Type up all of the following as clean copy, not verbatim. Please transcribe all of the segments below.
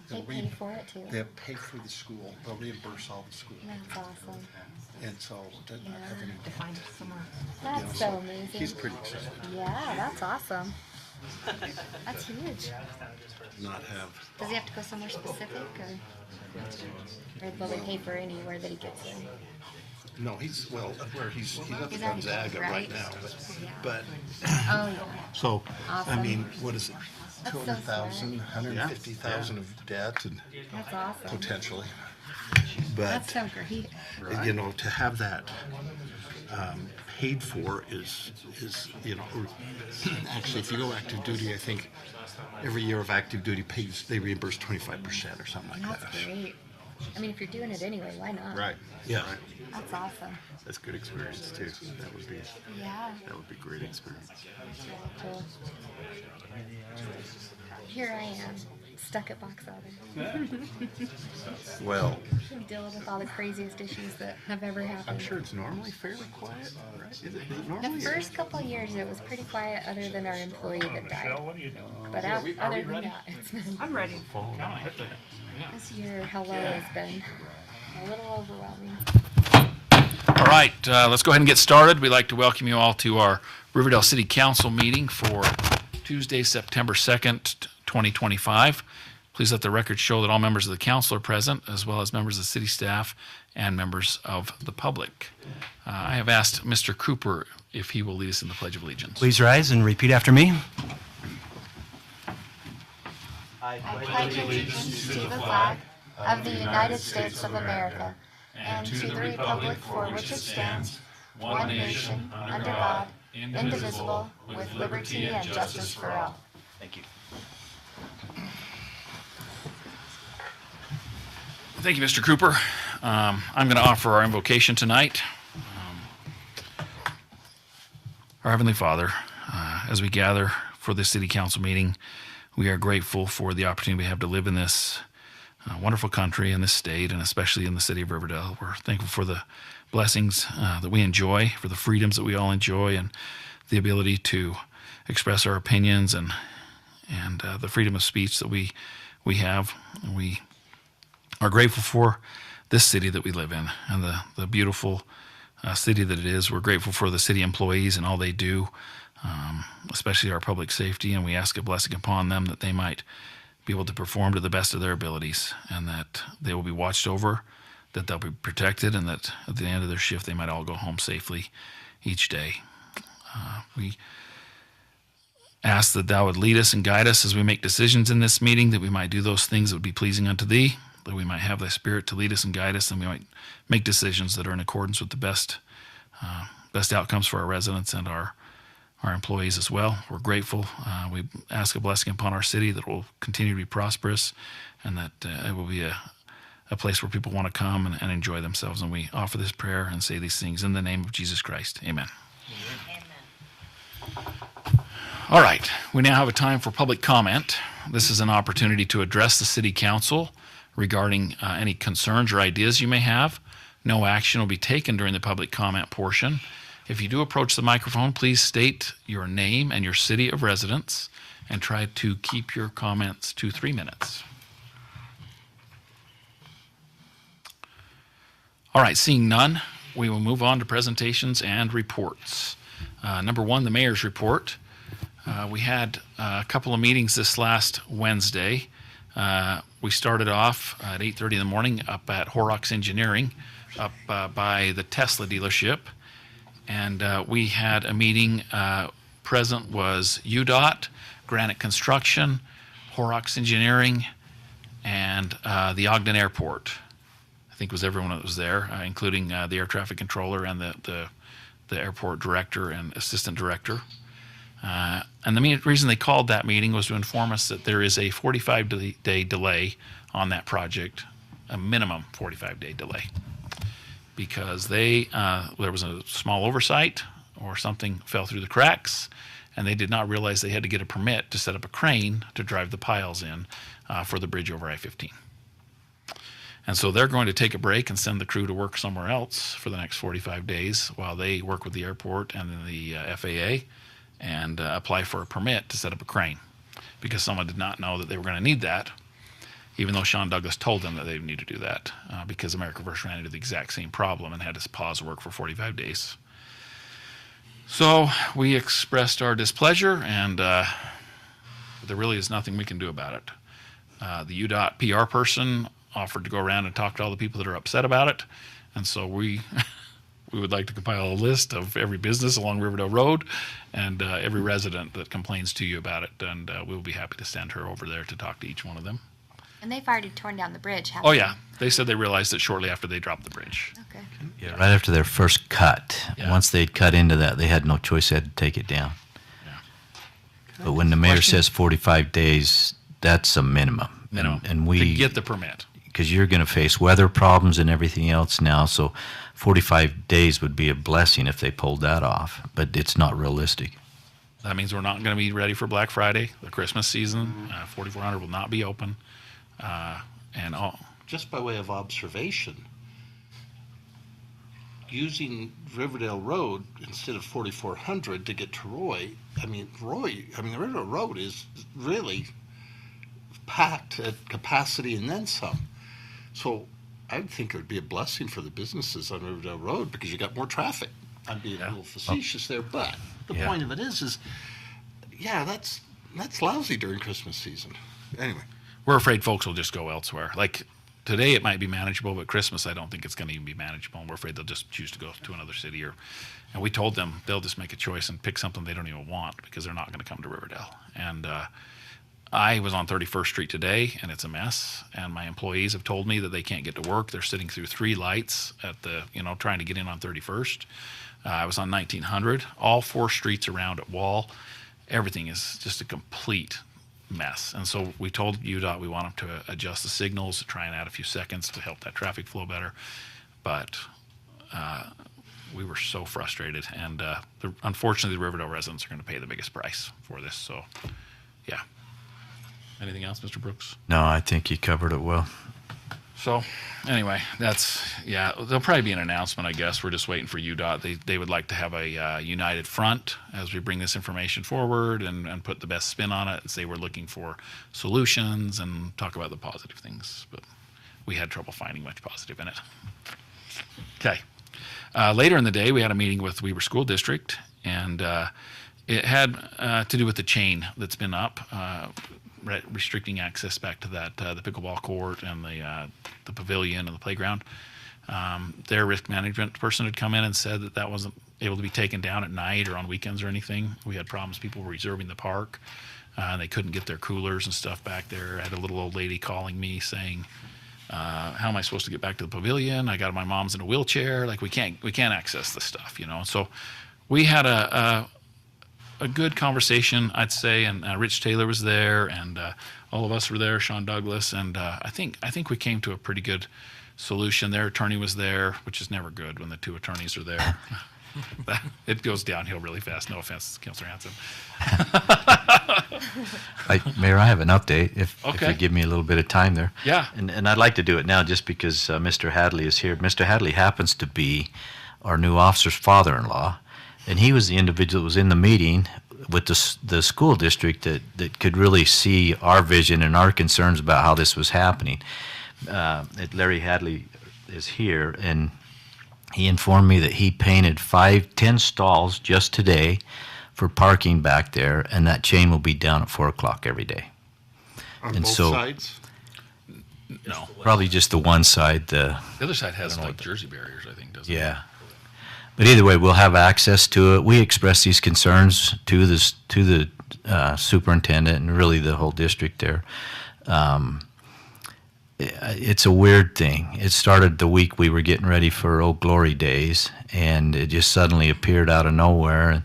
They pay for it too. They'll pay for the school. They'll reimburse all the school. That's awesome. And so does not have any. To find it somewhere. That's so amazing. He's pretty excited. Yeah, that's awesome. That's huge. Not have. Does he have to go somewhere specific, or will they pay for anywhere that he gets in? No, he's where he's up He's at already Gonzaga right? right now. Yeah. But Oh yeah. so Awesome. I mean, what is it? That's so 200,000, smart. 150,000 of debt, and That's awesome. potentially. But That's so great. you know, to have that paid for is you know, actually, if you go active duty, I think every year of active duty pays they reimburse 25% or something like That's that. great. I mean, if you're doing it anyway, why not? Right. Yeah. That's awesome. That's good experience too. That would be Yeah. great experience. That's really cool. Here I am, stuck at box elder, Well, dealing with all the craziest issues that have ever happened. I'm sure it's normally fairly quiet, right? Is it The normally? first couple of years, it was pretty quiet, other than our employee that died. What are you doing? But other than that, it's been. I'm ready. This year, hello, has been a little overwhelming. All right, let's go ahead and get started. We'd like to welcome you all to our Riverdale City Council meeting for Tuesday, September 2nd, 2025. Please let the record show that all members of the council are present, as well as members of the city staff and members of the public. I have asked Mr. Cooper if he will lead us in the Pledge of Allegiance. Please rise and repeat after me. I pledge allegiance to the flag of the United States of America and to the republic for which it stands, one nation, under God, indivisible, with liberty and justice for all. Thank you. Thank you, Mr. Cooper. I'm going to offer our invocation tonight. Our Heavenly Father, as we gather for this city council meeting, we are grateful for the opportunity we have to live in this wonderful country, in this state, and especially in the city of Riverdale. We're thankful for the blessings that we enjoy, for the freedoms that we all enjoy, and the ability to express our opinions and the freedom of speech that we have. And we are grateful for this city that we live in and the beautiful city that it is. We're grateful for the city employees and all they do, especially our public safety, and we ask a blessing upon them that they might be able to perform to the best of their abilities, and that they will be watched over, that they'll be protected, and that at the end of their shift they might all go home safely each day. We ask that thou would lead us and guide us as we make decisions in this meeting, that we might do those things that would be pleasing unto thee, that we might have thy spirit to lead us and guide us, and we might make decisions that are in accordance with the best outcomes for our residents and our employees as well. We're grateful. We ask a blessing upon our city that will continue to be prosperous, and that it will be a place where people want to come and enjoy themselves. And we offer this prayer and say these things in the name of Jesus Christ. Amen. All right, we now have a time for public comment. This is an opportunity to address the city council regarding any concerns or ideas you may have. No action will be taken during the public comment portion. If you do approach the microphone, please state your name and your city of residence, and try to keep your comments to 3 minutes. All right, seeing none, we will move on to presentations and reports. Number one, the mayor's report. We had a couple of meetings this last Wednesday. We started off at 8:30 in the morning up at Horrocks Engineering, up by the Tesla dealership. And we had a meeting. Present was UDOT, Granite Construction, Horrocks Engineering, and the Ogden Airport. I think it was everyone that was there, including the air traffic controller and the airport director and assistant director. And the reason they called that meeting was to inform us that there is a 45-day delay on that project, a minimum 45-day delay, because there was a small oversight or something fell through the cracks, and they did not realize they had to get a permit to set up a crane to drive the piles in for the bridge over I-15. And so they're going to take a break and send the crew to work somewhere else for the next 45 days while they work with the airport and the FAA and apply for a permit to set up a crane, because someone did not know that they were going to need that even though Sean Douglas told them that they need to do that because America First ran into the exact same problem and had to pause work for 45 days. So we expressed our displeasure, and there really is nothing we can do about it. The UDOT PR person offered to go around and talk to all the people that are upset about it, and so we would like to compile a list of every business along Riverdale Road and every resident that complains to you about it, and we'll be happy to send her over there to talk to each one of them. And they've already torn down the bridge, haven't Oh they? yeah, they said they realized it shortly after they dropped the bridge. Okay. Yeah, right after their first cut. Yeah. Once they'd cut into that, they had no choice; they had to take it down. Yeah. But when the mayor Question? says 45 days, that's a minimum. Minimum. And to we get the permit. because you're going to face weather problems and everything else now. So 45 days would be a blessing if they pulled that off, but it's not realistic. That means we're not going to be ready for Black Friday, the Christmas season. 4400 will not be open. And all. Just by way of observation, using Riverdale Road instead of 4400 to get to Roy, the Riverdale Road is really packed at capacity and then some. So I would think it would be a blessing for the businesses on Riverdale Road because you got more traffic. I'm being a little facetious there, but the Yeah. point of it is that's lousy during Christmas season. Anyway. We're afraid folks will just go elsewhere. Like today it might be manageable, but Christmas I don't think it's going to even be manageable, and we're afraid they'll just choose to go to another city. And we told them they'll just make a choice and pick something they don't even want because they're not going to come to Riverdale. And I was on 31st Street today, and it's a mess. And my employees have told me that they can't get to work. They're sitting through 3 lights at trying to get in on 31st. I was on 1900. All 4 streets around at Wall, everything is just a complete mess. And so we told UDOT we want them to adjust the signals to try and add a few seconds to help that traffic flow better. But we were so frustrated. And unfortunately, the Riverdale residents are going to pay the biggest price for this. So, yeah. Anything else, Mr. Brooks? No, I think you covered it well. So, anyway, there'll probably be an announcement, I guess. We're just waiting for UDOT. They would like to have a united front as we bring this information forward and put the best spin on it and say we're looking for solutions and talk about the positive things. But we had trouble finding much positive in it. Okay. Later in the day, we had a meeting with Weber School District, and it had to do with the chain that's been up, restricting access back to that the pickleball court and the pavilion and the playground. Their risk management person had come in and said that wasn't able to be taken down at night or on weekends or anything. We had problems. People were reserving the park. They couldn't get their coolers and stuff back there. I had a little old lady calling me saying, how am I supposed to get back to the pavilion? I got my mom's in a wheelchair. Like we can't access this stuff, So we had a good conversation, I'd say, and Rich Taylor was there, and all of us were there, Sean Douglas, and I think we came to a pretty good solution. Their attorney was there, which is never good when the 2 attorneys are there. It goes downhill really fast. No offense, Councilor Hanson. Mayor, I have an update if Okay. you give me a little bit of time there. Yeah. And I'd like to do it now just because Mr. Hadley is here. Mr. Hadley happens to be our new officer's father-in-law, and he was the individual that was in the meeting with the school district that could really see our vision and our concerns about how this was happening. Larry Hadley is here, and he informed me that he painted 10 stalls just today for parking back there, and that chain will be down at 4 o'clock every day. On And both so- sides? No. Probably just the one side, The other side has like Jersey barriers, I think, doesn't it? yeah. But either way, we'll have access to it. We expressed these concerns to the superintendent and really the whole district there. It's a weird thing. It started the week we were getting ready for Old Glory Days, and it just suddenly appeared out of nowhere. And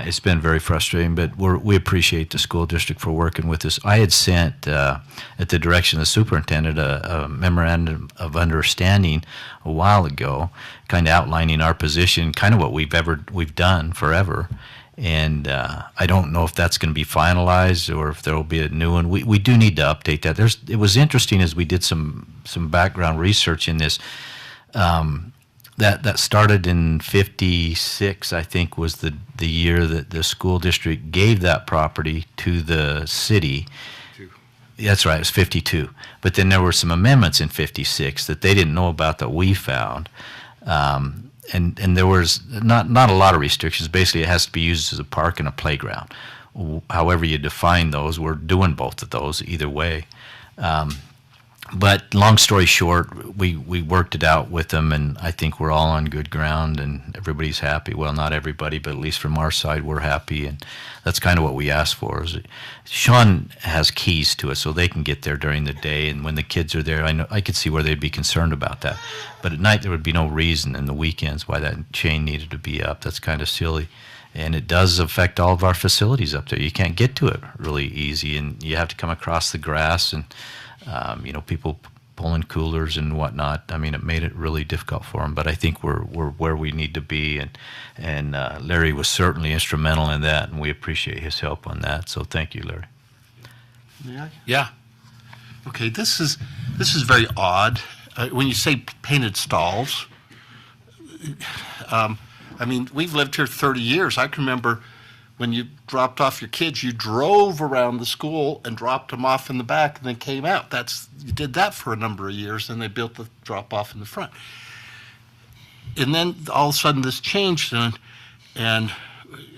it's been very frustrating, but we appreciate the school district for working with us. I had sent, at the direction of the superintendent, a memorandum of understanding a while ago, kind of outlining our position, kind of what we've done forever. And I don't know if that's going to be finalized or if there will be a new one. We do need to update that. It was interesting as we did some background research in this. That started in '56, I think, was the year that the school district gave that property to the city That's right, it was 52. But then there were some amendments in 56 that they didn't know about that we found. And there was not a lot of restrictions. Basically, it has to be used as a park and a playground. However you define those, we're doing both of those either way. But long story short, we worked it out with them, and I think we're all on good ground, and everybody's happy. Well, not everybody, but at least from our side, we're happy, and that's kind of what we asked for. Sean has keys to it, so they can get there during the day, and when the kids are there, I could see where they'd be concerned about that. But at night, there would be no reason in the weekends why that chain needed to be up. That's kind of silly. And it does affect all of our facilities up there. You can't get to it really easy, and you have to come across the grass, and people pulling coolers and whatnot. I mean, it made it really difficult for them. But I think we're where we need to be, and Larry was certainly instrumental in that, and we appreciate his help on that. So thank you, Larry. Yeah. Okay, this is very odd. When you say painted stalls, I mean, we've lived here 30 years. I can remember when you dropped off your kids, you drove around the school and dropped them off in the back and then came out. You did that for a number of years, and they built the drop-off in the front. And then all of a sudden this changed, and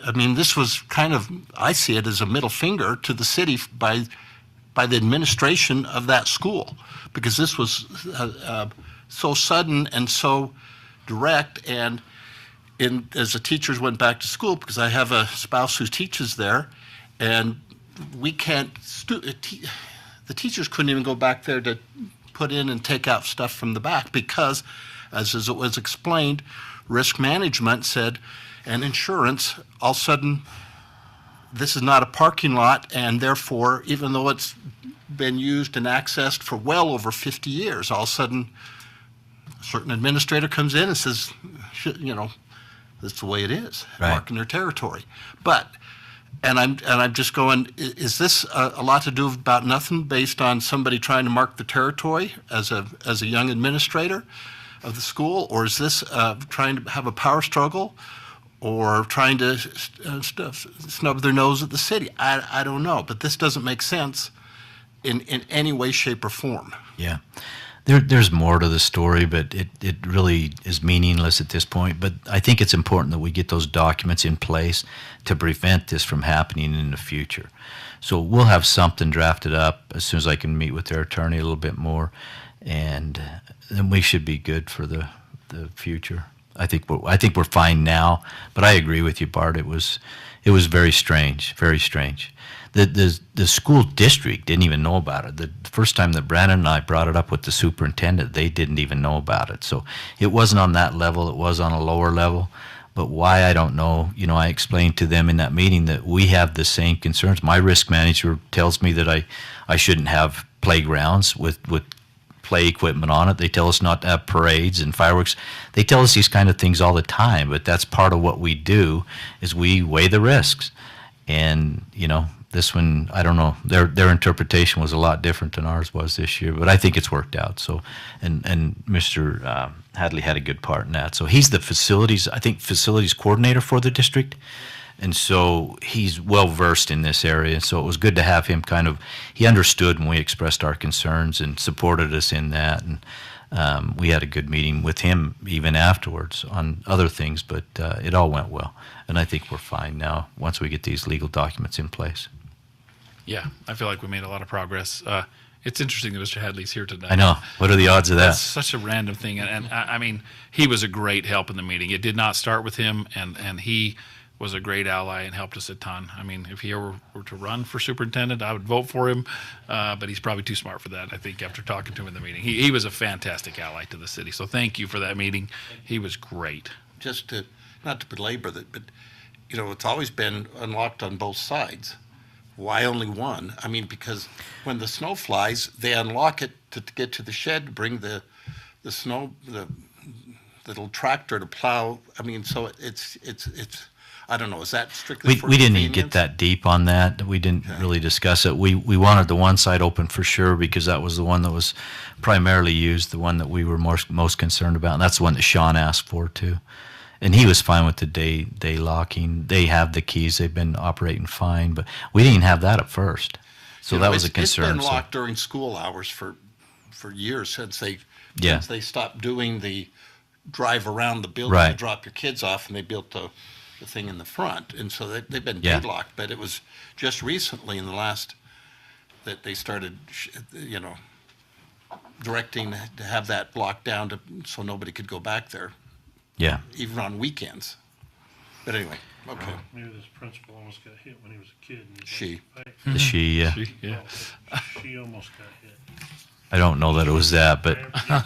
I mean, this was kind of, I see it as a middle finger to the city by the administration of that school, because this was so sudden and so direct. And as the teachers went back to school, because I have a spouse who teaches there, and we can't, the teachers couldn't even go back there to put in and take out stuff from the back because, as it was explained, risk management said, and insurance, all of a sudden, this is not a parking lot, and therefore, even though it's been used and accessed for well over 50 years, all of a sudden, a certain administrator comes in and says, that's the way it is, Right. marking their territory. And I'm just going, is this a lot to do about nothing based on somebody trying to mark the territory as a young administrator of the school, or is this trying to have a power struggle, or trying to snub their nose at the city? I don't know, but this doesn't make sense in any way, shape, or form. Yeah. There's more to the story, but it really is meaningless at this point. But I think it's important that we get those documents in place to prevent this from happening in the future. So we'll have something drafted up as soon as I can meet with their attorney a little bit more, and then we should be good for the future. I think we're fine now, but I agree with you, Bart. It was very strange, very strange. The school district didn't even know about it. The first time that Brandon and I brought it up with the superintendent, they didn't even know about it. So it wasn't on that level. It was on a lower level. But why, I don't know. I explained to them in that meeting that we have the same concerns. My risk manager tells me that I shouldn't have playgrounds with play equipment on it. They tell us not to have parades and fireworks. They tell us these kind of things all the time, but that's part of what we do, is we weigh the risks. And, this one, I don't know. Their interpretation was a lot different than ours was this year, but I think it's worked out. So, and Mr. Hadley had a good part in that. So he's the facilities coordinator for the district, and so he's well versed in this area. So it was good to have him he understood when we expressed our concerns and supported us in that. And we had a good meeting with him even afterwards on other things, but it all went well. And I think we're fine now once we get these legal documents in place. Yeah, I feel like we made a lot of progress. It's interesting that Mr. Hadley's here tonight. I know. What are the odds of that? That's such a random thing. And I mean, he was a great help in the meeting. It did not start with him, and he was a great ally and helped us a ton. I mean, if he ever were to run for superintendent, I would vote for him, but he's probably too smart for that, I think, after talking to him in the meeting. He was a fantastic ally to the city. So thank you for that meeting. He was great. Just not to belabor that, but it's always been unlocked on both sides. Why only one? I mean, because when the snow flies, they unlock it to get to the shed, to bring the snow, the little tractor to plow. I mean, so it's. I don't know. Is that strictly for we didn't even convenience? get that deep on that. We didn't really discuss it. We wanted the one side open for sure because that was the one that was primarily used, the one that we were most concerned about, and that's the one that Sean asked for too. And he was fine with the day locking. They have the keys. They've been operating fine, but we didn't have that at first. So You that know, was a concern. It's been so- locked during school hours for years since Yeah. they stopped doing the drive around the building Right. to drop your kids off, and they built the thing in the front, and so they've been Yeah. deadlocked. But it was just recently in the last that they started, directing to have that blocked down so nobody could go back there, Yeah. even on weekends. But anyway, okay. Maybe this principal almost got hit when he was a kid. And he's She. like, The she, Yeah. she almost got hit. I don't know that it was that, but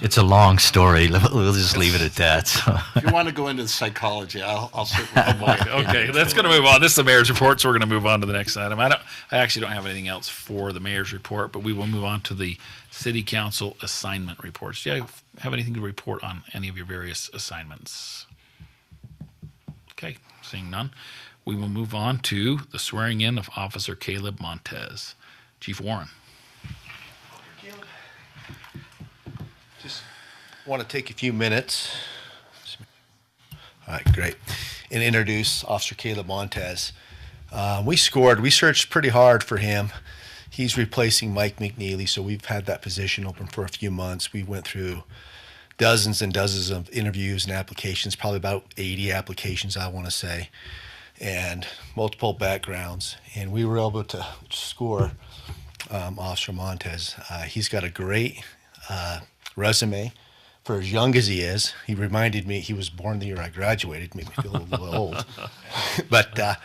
it's a long story. We'll just leave it at that. So. If you want to go into the psychology, I'll certainly. have my Okay, opinion. let's going to move on. This is the mayor's report, so we're going to move on to the next item. I actually don't have anything else for the mayor's report, but we will move on to the city council assignment reports. Do you have anything to report on any of your various assignments? Okay, seeing none, we will move on to the swearing in of Officer Caleb Montez. Chief Warren. Just want to take a few minutes. All right, great. And introduce Officer Caleb Montez. We searched pretty hard for him. He's replacing Mike McNeely, so we've had that position open for a few months. We went through dozens and dozens of interviews and applications, probably about 80 applications, I want to say, and multiple backgrounds. And we were able to score Officer Montez. He's got a great resume for as young as he is. He reminded me he was born the year I graduated. Made me feel a little old. But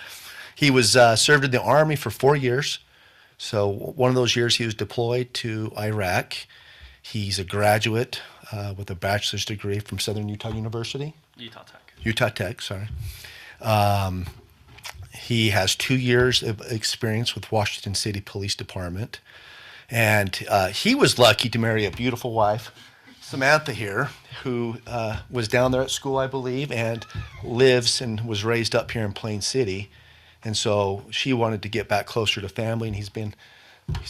he was served in the Army for 4 years. So one of those years he was deployed to Iraq. He's a graduate with a bachelor's degree from Southern Utah University. Utah Tech, sorry. He has 2 years of experience with Washington City Police Department. And he was lucky to marry a beautiful wife, Samantha here, who was down there at school, I believe, and lives and was raised up here in Plain City. And so she wanted to get back closer to family, and he's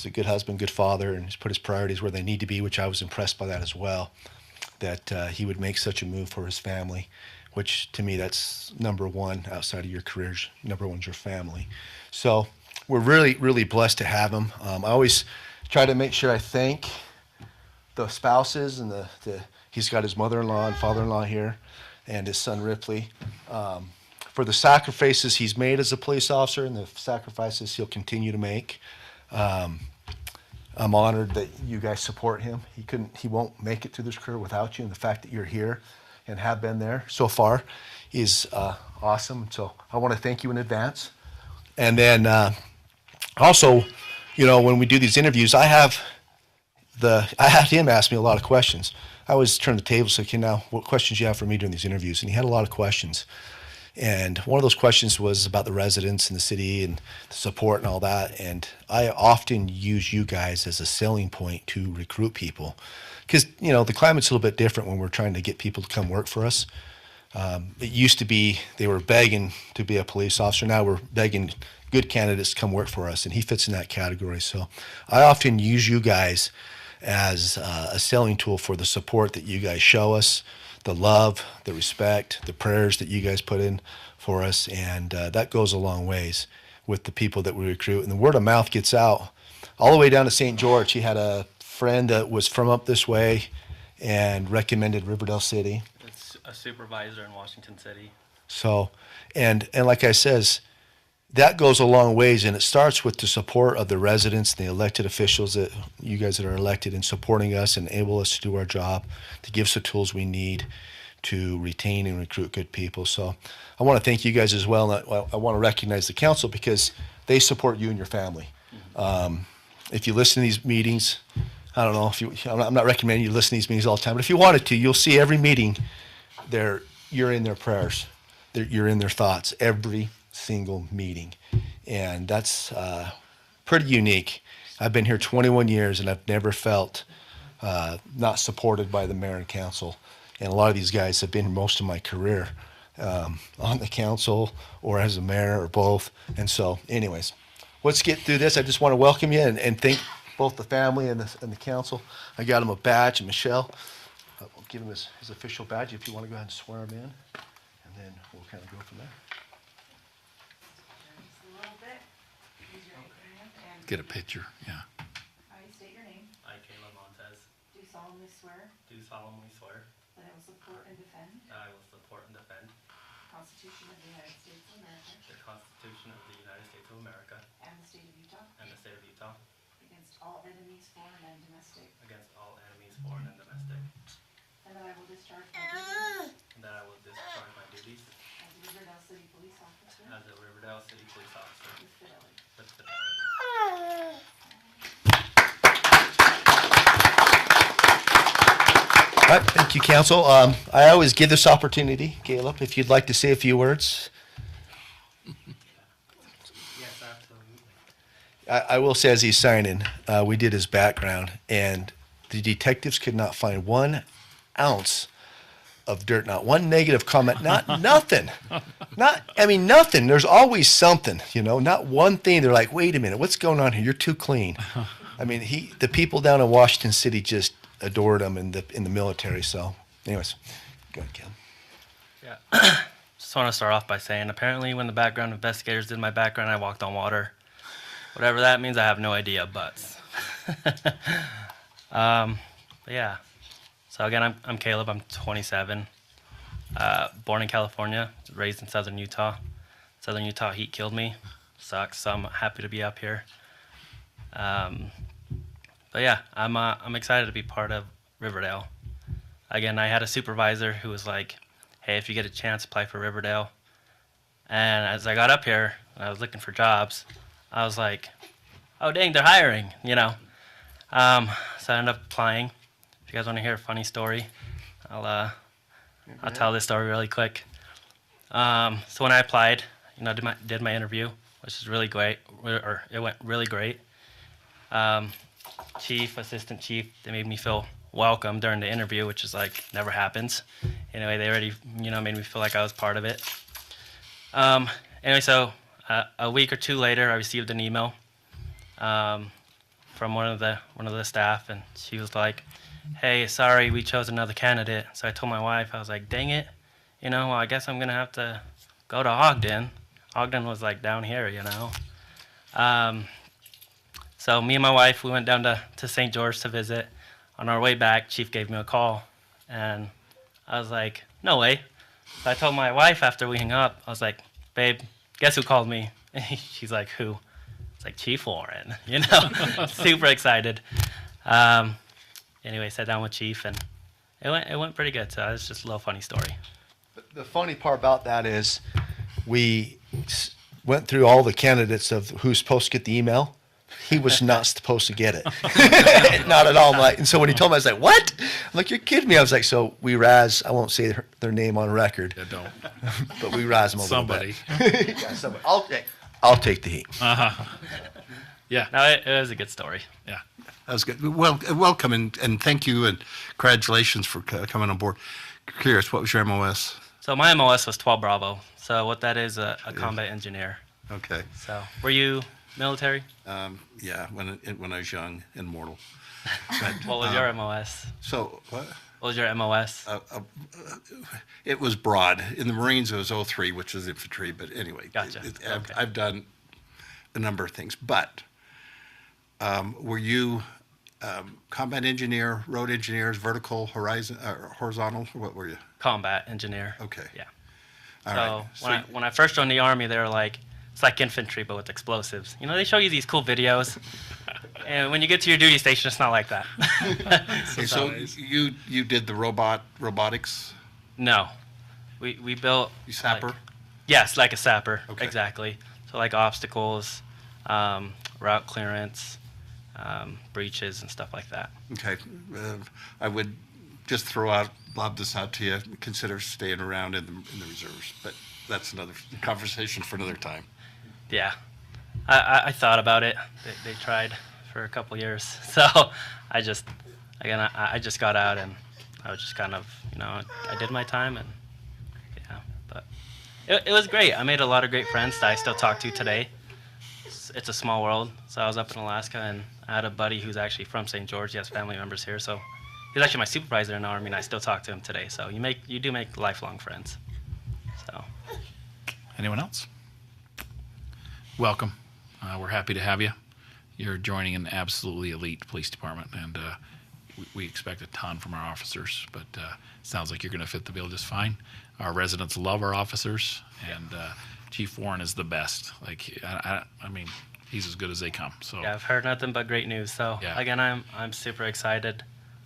a good husband, good father, and he's put his priorities where they need to be, which I was impressed by that as well, that he would make such a move for his family, which to me, that's number one outside of your careers. Number one's your family. So we're really, really blessed to have him. I always try to make sure I thank the spouses and he's got his mother-in-law and father-in-law here and his son Ripley for the sacrifices he's made as a police officer and the sacrifices he'll continue to make. I'm honored that you guys support him. He won't make it through this career without you, and the fact that you're here and have been there so far is awesome. So I want to thank you in advance. And then also, when we do these interviews, I had him ask me a lot of questions. I always turn the table and say, okay, now what questions do you have for me during these interviews? And he had a lot of questions. And one of those questions was about the residents in the city and the support and all that. And I often use you guys as a selling point to recruit people. Because, the climate's a little bit different when we're trying to get people to come work for us. It used to be they were begging to be a police officer. Now we're begging good candidates to come work for us, and he fits in that category. So I often use you guys as a selling tool for the support that you guys show us, the love, the respect, the prayers that you guys put in for us, and that goes a long ways with the people that we recruit. And the word of mouth gets out all the way down to St. George. He had a friend that was from up this way and recommended Riverdale City. It's a supervisor in Washington City. So, and like I says, that goes a long ways, and it starts with the support of the residents, the elected officials, that you guys that are elected, in supporting us and enable us to do our job, to give us the tools we need to retain and recruit good people. So I want to thank you guys as well, and I want to recognize the council because they support you and your family. If you listen to these meetings, I don't know if I'm not recommending you listen to these meetings all the time, but if you wanted to, you'll see every meeting you're in their prayers, you're in their thoughts, every single meeting. And that's pretty unique. I've been here 21 years and I've never felt not supported by the mayor and council. And a lot of these guys have been most of my career on the council or as a mayor or both. And so anyways, let's get through this. I just want to welcome you and thank both the family and the council. I got him a badge, and Michelle, I'll give him his official badge if you want to go ahead and swear him in. And then we'll kind of go from there. A little bit. Use your right hand and Get a picture, yeah. I state your name. I, Caleb Montez, Do solemnly swear do solemnly swear that I will support and defend that I will support and defend the Constitution of the United States of America the Constitution of the United States of America and the state of Utah and the state of Utah against all enemies, foreign and domestic, against all enemies, foreign and domestic, and that I will discharge my duties and that I will discharge my duties as a Riverdale City Police Officer as a Riverdale City Police Officer with fidelity. with fidelity. All right, thank you, council. I always give this opportunity, Caleb, if you'd like to say a few words. Yes, absolutely. I will say, as he's signing, we did his background, and the detectives could not find 1 ounce of dirt, not one negative comment, nothing. Nothing. There's always something, not one thing. They're like, wait a minute, what's going on here? You're too clean. The people down in Washington City just adored him in the military. So, anyways, go ahead, Caleb. Yeah. Just want to start off by saying, apparently when the background investigators did my background, I walked on water. Whatever that means, I have no idea, but yeah. So again, I'm Caleb. I'm 27. Born in California, raised in Southern Utah. Southern Utah heat killed me. Sucks. So I'm happy to be up here. But yeah, I'm excited to be part of Riverdale. Again, I had a supervisor who was like, "Hey, if you get a chance, apply for Riverdale." And as I got up here, and I was looking for jobs, I was like, "Oh dang, they're hiring," So I ended up applying. If you guys want to hear a funny story, I'll tell this story really quick. So when I applied, did my interview, which is really great, or it went really great. Chief, assistant chief, they made me feel welcome during the interview, which is like never happens. Anyway, they already made me feel like I was part of it. Anyway, so a week or two later, I received an email from one of the staff, and she was like, "Hey, sorry, we chose another candidate." So I told my wife, I was like, "Dang it, well, I guess I'm gonna have to go to Ogden." Ogden was like down here, So me and my wife, we went down to St. George to visit. On our way back, Chief gave me a call, and I was like, "No way." So I told my wife after we hung up, I was like, "Babe, guess who called me?" And she's like, "Who?" It's like Chief Warren, super excited. Anyway, sat down with Chief, and it went pretty good. So it's just a little funny story. The funny part about that is we went through all the candidates of who's supposed to get the email. He was not supposed to get it. Not at all. And so when he told me, I was like, "What?" I'm like, "You're kidding me." I was like, so we razz, I won't say their name on record, Yeah, don't. but we razz them a Somebody. little bit. Yeah, somebody. I'll take the heat. Yeah, No, it was a good story. yeah. That was good. Well, welcome and thank you and congratulations for coming on board. Curious, what was your MOS? So my MOS was 12 Bravo. So what that is, a combat engineer. Okay. So were you military? Yeah, when I was young and mortal. What was your MOS? So what? What was your MOS? It was broad. In the Marines, it was 03, which was infantry. But anyway, Gotcha. Okay. I've done a number of things. But were you combat engineer, road engineers, vertical, horizontal? What were you? Combat engineer. Okay. Yeah. All So right. when I first joined the Army, they were like, it's like infantry, but with explosives. They show you these cool videos. And when you get to your duty station, it's not like that. Okay, so you did the robotics? No. We built... You sapper? Like, yes, like a sapper. Okay. Exactly. So like obstacles, route clearance, breaches, and stuff like that. Okay. I would just lob this out to you. Consider staying around in the reserves, but that's another conversation for another time. Yeah. I thought about it. They tried for a couple years. So I just got out, and I was just kind of, I did my time, and yeah. But it was great. I made a lot of great friends that I still talk to today. It's a small world. So I was up in Alaska, and I had a buddy who's actually from St. George. He has family members here. So he's actually my supervisor in the Army, and I still talk to him today. So you do make lifelong friends. So. Anyone else? Welcome. We're happy to have you. You're joining an absolutely elite police department, and we expect a ton from our officers, but sounds like you're going to fit the bill just fine. Our residents love our officers, and Chief Warren is the best. Like, I mean, he's as good as they come. So Yeah, I've heard nothing but great news. So Yeah. again, I'm super excited,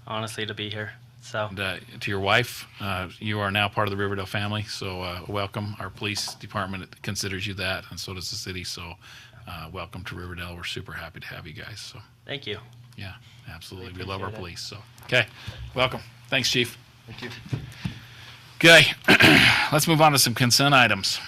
honestly, to be here. So And, to your wife, you are now part of the Riverdale family, so welcome. Our police department considers you that, and so does the city. So welcome to Riverdale. We're super happy to have you guys. So thank you. yeah, absolutely. We We love our appreciate it. police. So okay, welcome. Thanks, Chief. Thank you. Okay, let's move on to some consent items.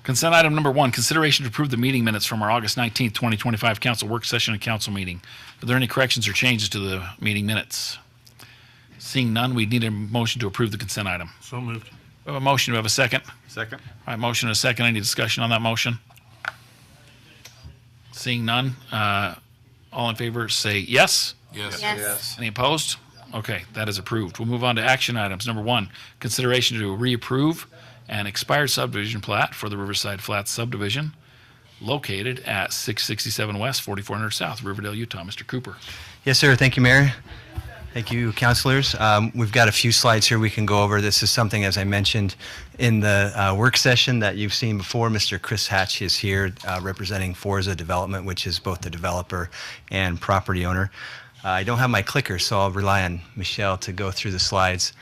Consent item number 1, consideration to approve the meeting minutes from our August 19th, 2025 council work session and council meeting. Are there any corrections or changes to the meeting minutes? Seeing none, we need a motion to approve the consent item. So moved. We have a motion. Do we have a second? Second. All right, motion and a second. Any discussion on that motion? Seeing none, all in favor say yes. Yes. Any opposed? Okay, that is approved. We'll move on to action items. Number 1, consideration to reapprove an expired subdivision plat for the Riverside Flats subdivision located at 667 West, 4400 South, Riverdale, Utah. Mr. Cooper. Yes, sir. Thank you, Mayor. Thank you, councilors. We've got a few slides here we can go over. This is something, as I mentioned in the work session, that you've seen before. Mr. Chris Hatch is here representing Forza Development, which is both the developer and property owner. I don't have my clicker, so I'll rely on Michelle to go through the slides.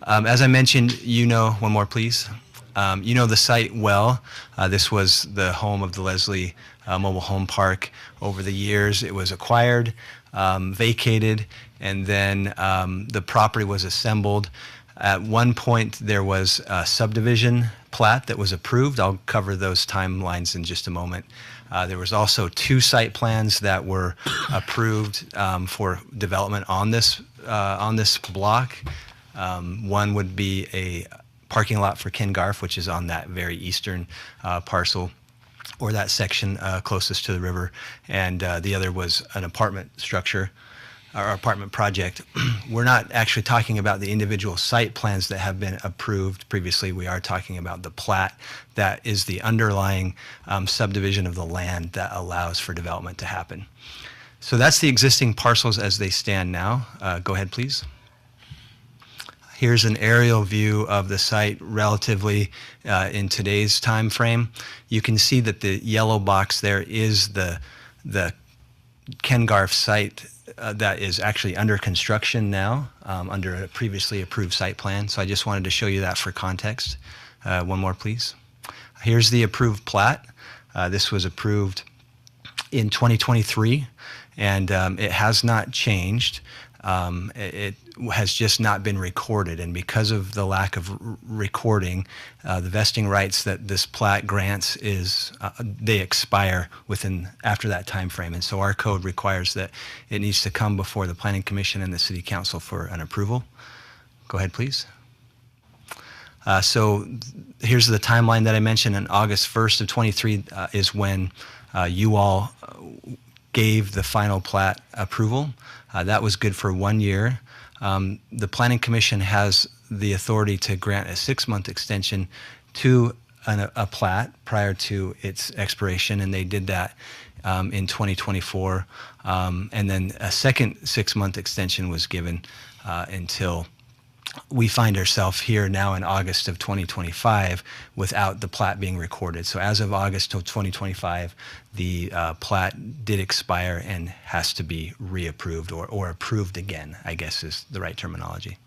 As I mentioned, one more, please. You know the site well. This was the home of the Leslie Mobile Home Park. Over the years, it was acquired, vacated, and then the property was assembled. At one point, there was a subdivision plat that was approved. I'll cover those timelines in just a moment. There was also 2 site plans that were approved for development on this block. One would be a parking lot for Ken Garf, which is on that very eastern parcel, or that section closest to the river, and the other was an apartment structure or apartment project. We're not actually talking about the individual site plans that have been approved previously. We are talking about the plat that is the underlying subdivision of the land that allows for development to happen. So that's the existing parcels as they stand now. Go ahead, please. Here's an aerial view of the site relatively in today's time frame. You can see that the yellow box there is the Ken Garf site that is actually under construction now, under a previously approved site plan. So I just wanted to show you that for context. One more, please. Here's the approved plat. This was approved in 2023, and it has not changed. It has just not been recorded, and because of the lack of recording, the vesting rights that this plat grants they expire after that time frame, and so our code requires that it needs to come before the Planning Commission and the City Council for an approval. Go ahead, please. So here's the timeline that I mentioned. On August 1st of 23 is when you all gave the final plat approval. That was good for 1 year. The Planning Commission has the authority to grant a 6-month extension to a plat prior to its expiration, and they did that in 2024. And then a second 6-month extension was given until we find ourselves here now in August of 2025 without the plat being recorded. So as of August of 2025, the plat did expire and has to be reapproved or approved again, I guess is the right terminology.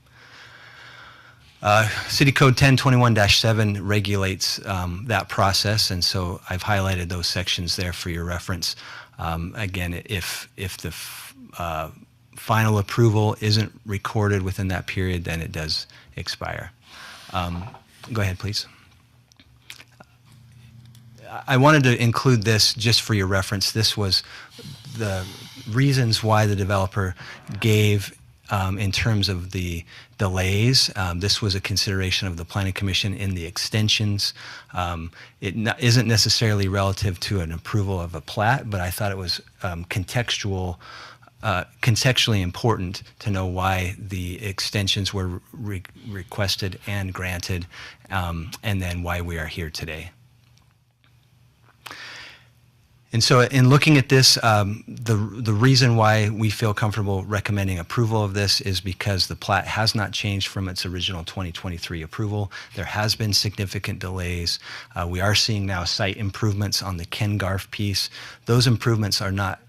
City Code 1021-7 regulates that process, and so I've highlighted those sections there for your reference. Again, if the final approval isn't recorded within that period, then it does expire. Go ahead, please. I wanted to include this just for your reference. This was the reasons why the developer gave in terms of the delays. This was a consideration of the Planning Commission in the extensions. It isn't necessarily relative to an approval of a plat, but I thought it was contextually important to know why the extensions were requested and granted, and then why we are here today. And so in looking at this, the reason why we feel comfortable recommending approval of this is because the plat has not changed from its original 2023 approval. There has been significant delays. We are seeing now site improvements on the Ken Garf piece. Those improvements are not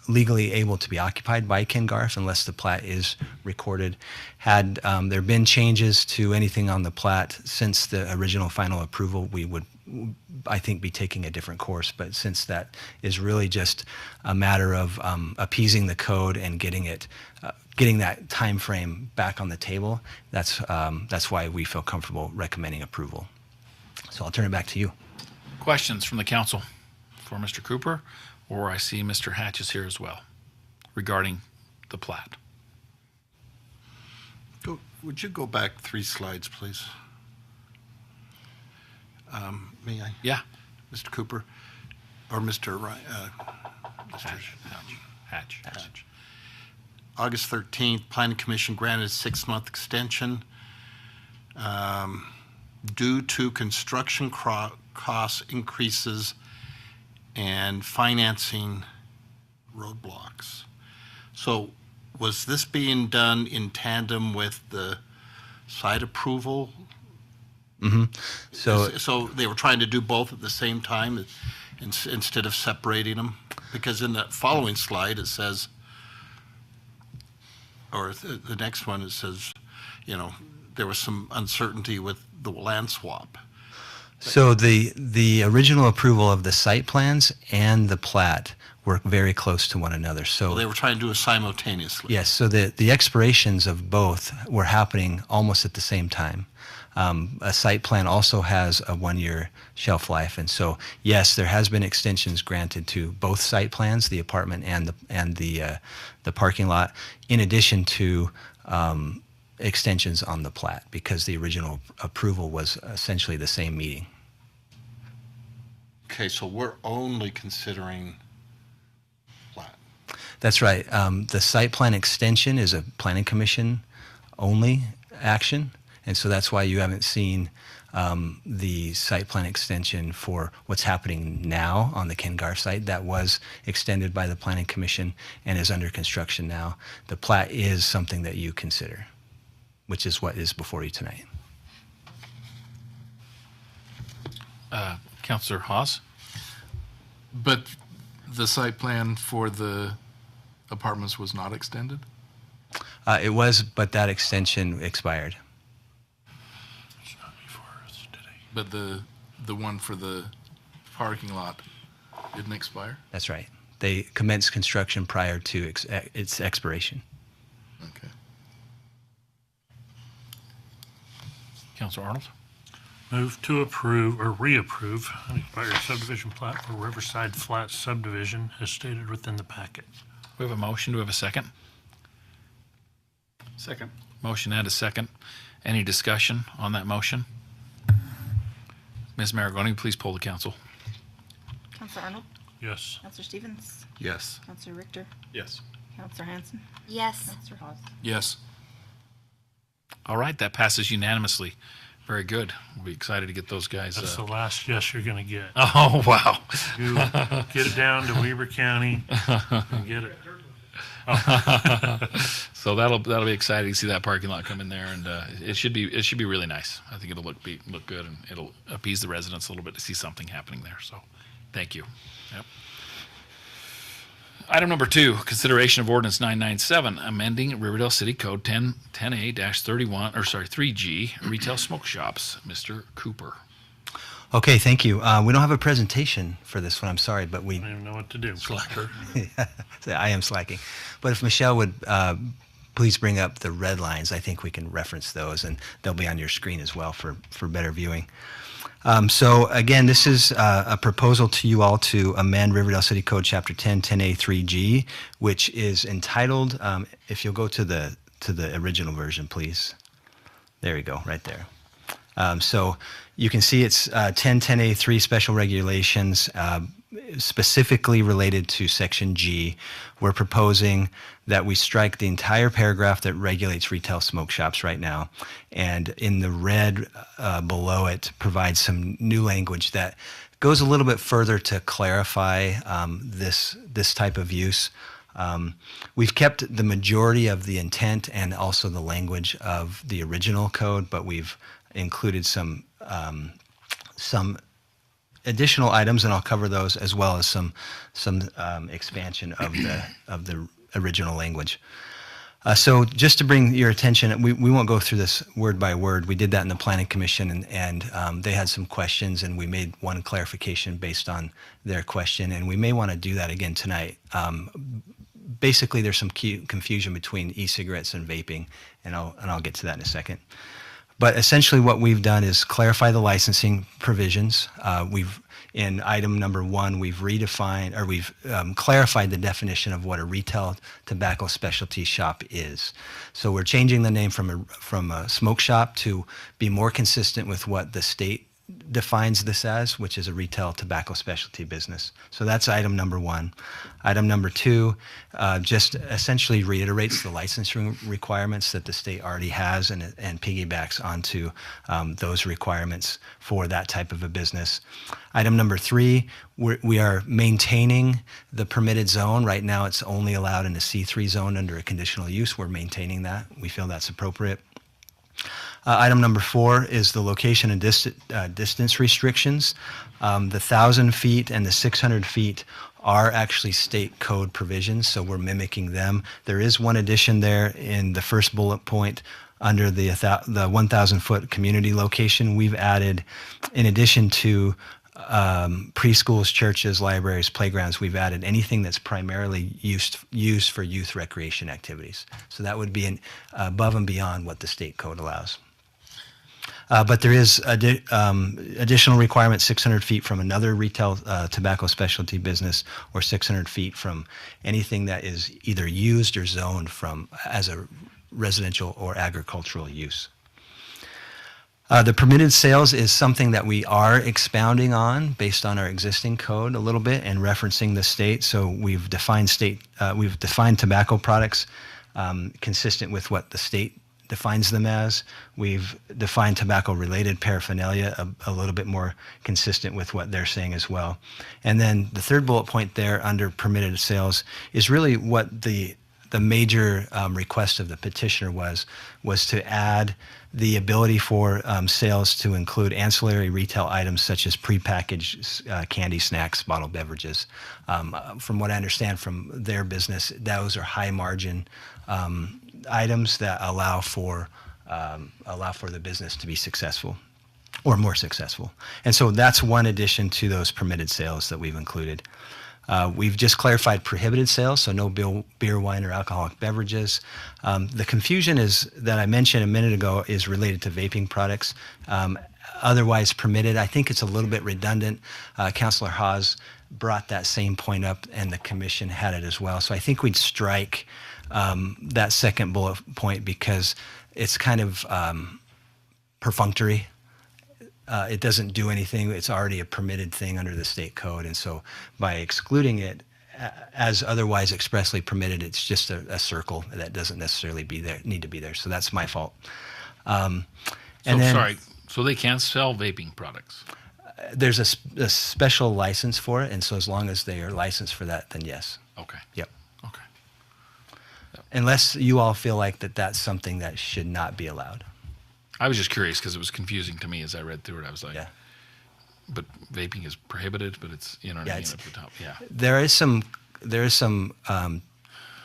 legally able to be occupied by Ken Garf unless the plat is recorded. Had there been changes to anything on the plat since the original final approval, we would, I think, be taking a different course. But since that is really just a matter of appeasing the code and getting that time frame back on the table, that's why we feel comfortable recommending approval. So I'll turn it back to you. Questions from the council for Mr. Cooper, or I see Mr. Hatch is here as well regarding the plat. Would you go back 3 slides, please? May I? Yeah. Mr. Cooper, or Mr. Hatch. August 13th, Planning Commission granted a 6-month extension due to construction cost increases and financing roadblocks. So was this being done in tandem with the site approval? Mm-hmm. So they were trying to do both at the same time instead of separating them? Because in the following slide it says, or the next one it says, there was some uncertainty with the land swap. So the original approval of the site plans and the plat were very close to one another. So Well, they were trying to do it simultaneously. yes, so the expirations of both were happening almost at the same time. A site plan also has a 1-year shelf life, and so yes, there has been extensions granted to both site plans, the apartment and the parking lot, in addition to extensions on the plat, because the original approval was essentially the same meeting. Okay, so we're only considering plat. That's right. The site plan extension is a planning commission only action, and so that's why you haven't seen the site plan extension for what's happening now on the Ken Garf site. That was extended by the planning commission and is under construction now. The plat is something that you consider, which is what is before you tonight. Councilor Haas? But the site plan for the apartments was not extended? It was, but that extension expired. It's not before us today. But the one for the parking lot didn't expire? That's right. They commenced construction prior to its expiration. Okay. Councilor Arnold? Move to approve or reapprove an expired subdivision plat for Riverside Flats subdivision as stated within the packet. We have a motion. Do we have a second? Second. Motion and a second. Any discussion on that motion? Ms. Maragoni, please poll the council. Counselor Arnold? Yes. Counselor Stevens? Yes. Counselor Richter? Yes. Counselor Hanson? Yes. Counselor Hawes? Yes. All right, that passes unanimously. Very good. We'll be excited to get those guys. That's the last yes you're going to get. Oh, wow. You get it down to Weber County and get it. So that'll be exciting to see that parking lot come in there, and it should be really nice. I think it'll look good, and it'll appease the residents a little bit to see something happening there. So, thank you. Yep. Item number 2, consideration of ordinance 997, amending Riverdale City Code 10A-31 3G retail smoke shops. Mr. Cooper. Okay, thank you. We don't have a presentation for this one, I'm sorry, but we... I don't even know what to do. Slacker. I am slacking. But if Michelle would please bring up the red lines, I think we can reference those, and they'll be on your screen as well for better viewing. So again, this is a proposal to you all to amend Riverdale City Code Chapter 10, 10A3G, which is entitled, if you'll go to the original version, please. There we go, right there. So you can see it's 1010A3 special regulations specifically related to Section G. We're proposing that we strike the entire paragraph that regulates retail smoke shops right now. And in the red below it provides some new language that goes a little bit further to clarify this type of use. We've kept the majority of the intent and also the language of the original code, but we've included some additional items, and I'll cover those, as well as some expansion of the original language. So just to bring your attention, we won't go through this word by word. We did that in the Planning Commission, and they had some questions, and we made one clarification based on their question, and we may want to do that again tonight. Basically, there's some confusion between e-cigarettes and vaping, and I'll get to that in a second. But essentially what we've done is clarify the licensing provisions. In item number 1, we've redefined, or we've clarified the definition of what a retail tobacco specialty shop is. So we're changing the name from a smoke shop to be more consistent with what the state defines this as, which is a retail tobacco specialty business. So that's item number 1. Item number 2 just essentially reiterates the licensing requirements that the state already has and piggybacks onto those requirements for that type of a business. Item number 3, we are maintaining the permitted zone. Right now it's only allowed in a C3 zone under a conditional use. We're maintaining that. We feel that's appropriate. Item number 4 is the location and distance restrictions. The 1,000 feet and the 600 feet are actually state code provisions, so we're mimicking them. There is one addition there in the first bullet point under the 1,000-foot community location. We've added, in addition to preschools, churches, libraries, playgrounds, we've added anything that's primarily used for youth recreation activities. So that would be above and beyond what the state code allows. But there is additional requirement, 600 feet from another retail tobacco specialty business, or 600 feet from anything that is either used or zoned as a residential or agricultural use. The permitted sales is something that we are expounding on based on our existing code a little bit and referencing the state. So we've defined tobacco products consistent with what the state defines them as. We've defined tobacco-related paraphernalia a little bit more consistent with what they're saying as well. And then the third bullet point there under permitted sales is really what the major request of the petitioner was to add the ability for sales to include ancillary retail items such as prepackaged candy, snacks, bottled beverages. From what I understand from their business, those are high margin items that allow for the business to be successful or more successful. And so that's one addition to those permitted sales that we've included. We've just clarified prohibited sales, so no beer, wine, or alcoholic beverages. The confusion that I mentioned a minute ago is related to vaping products. Otherwise permitted, I think it's a little bit redundant. Councillor Hawes brought that same point up, and the commission had it as well. So I think we'd strike that second bullet point because it's kind of perfunctory. It doesn't do anything. It's already a permitted thing under the state code. And so by excluding it as otherwise expressly permitted, it's just a circle that doesn't necessarily need to be there. So that's my fault. So they can't sell vaping products? There's a special license for it. And so as long as they are licensed for that, then yes. Okay. Yep. Okay. Unless you all feel like that's something that should not be allowed. I was just curious because it was confusing to me as I read through it. I was like, yeah. But vaping is prohibited, but it's, you know what I mean, at the top. Yeah. There is some,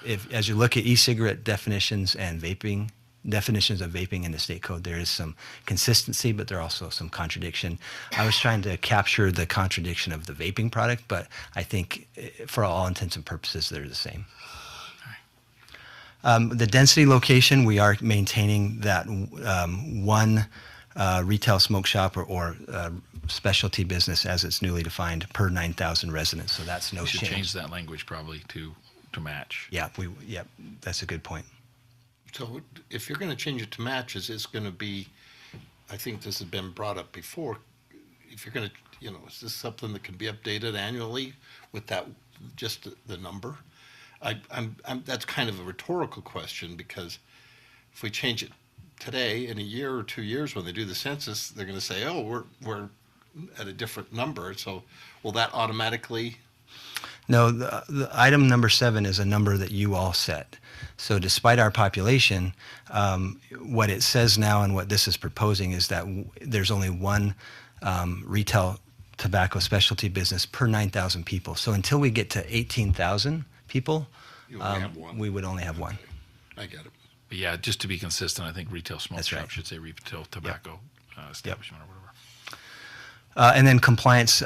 as you look at e-cigarette definitions and vaping, definitions of vaping in the state code, there is some consistency, but there are also some contradiction. I was trying to capture the contradiction of the vaping product, but I think for all intents and purposes, they're the same. The density location, we are maintaining that one retail smoke shop or specialty business as it's newly defined per 9,000 residents. So that's no We should change. change that language probably to match. Yeah, that's a good point. So if you're going to change it to match, is going to be, I think this has been brought up before, if you're going to, is this something that can be updated annually with that, just the number? That's kind of a rhetorical question, because if we change it today, in a year or 2 years when they do the census, they're going to say, oh, we're at a different number, so will that automatically? No, the item number 7 is a number that you all set. So despite our population, what it says now and what this is proposing is that there's only one retail tobacco specialty business per 9,000 people. So until we get to 18,000 people, You only have one. we would only have one. I get it. But yeah, just to be consistent, I think retail smoke That's shop right. should say retail tobacco establishment or whatever. And then compliance,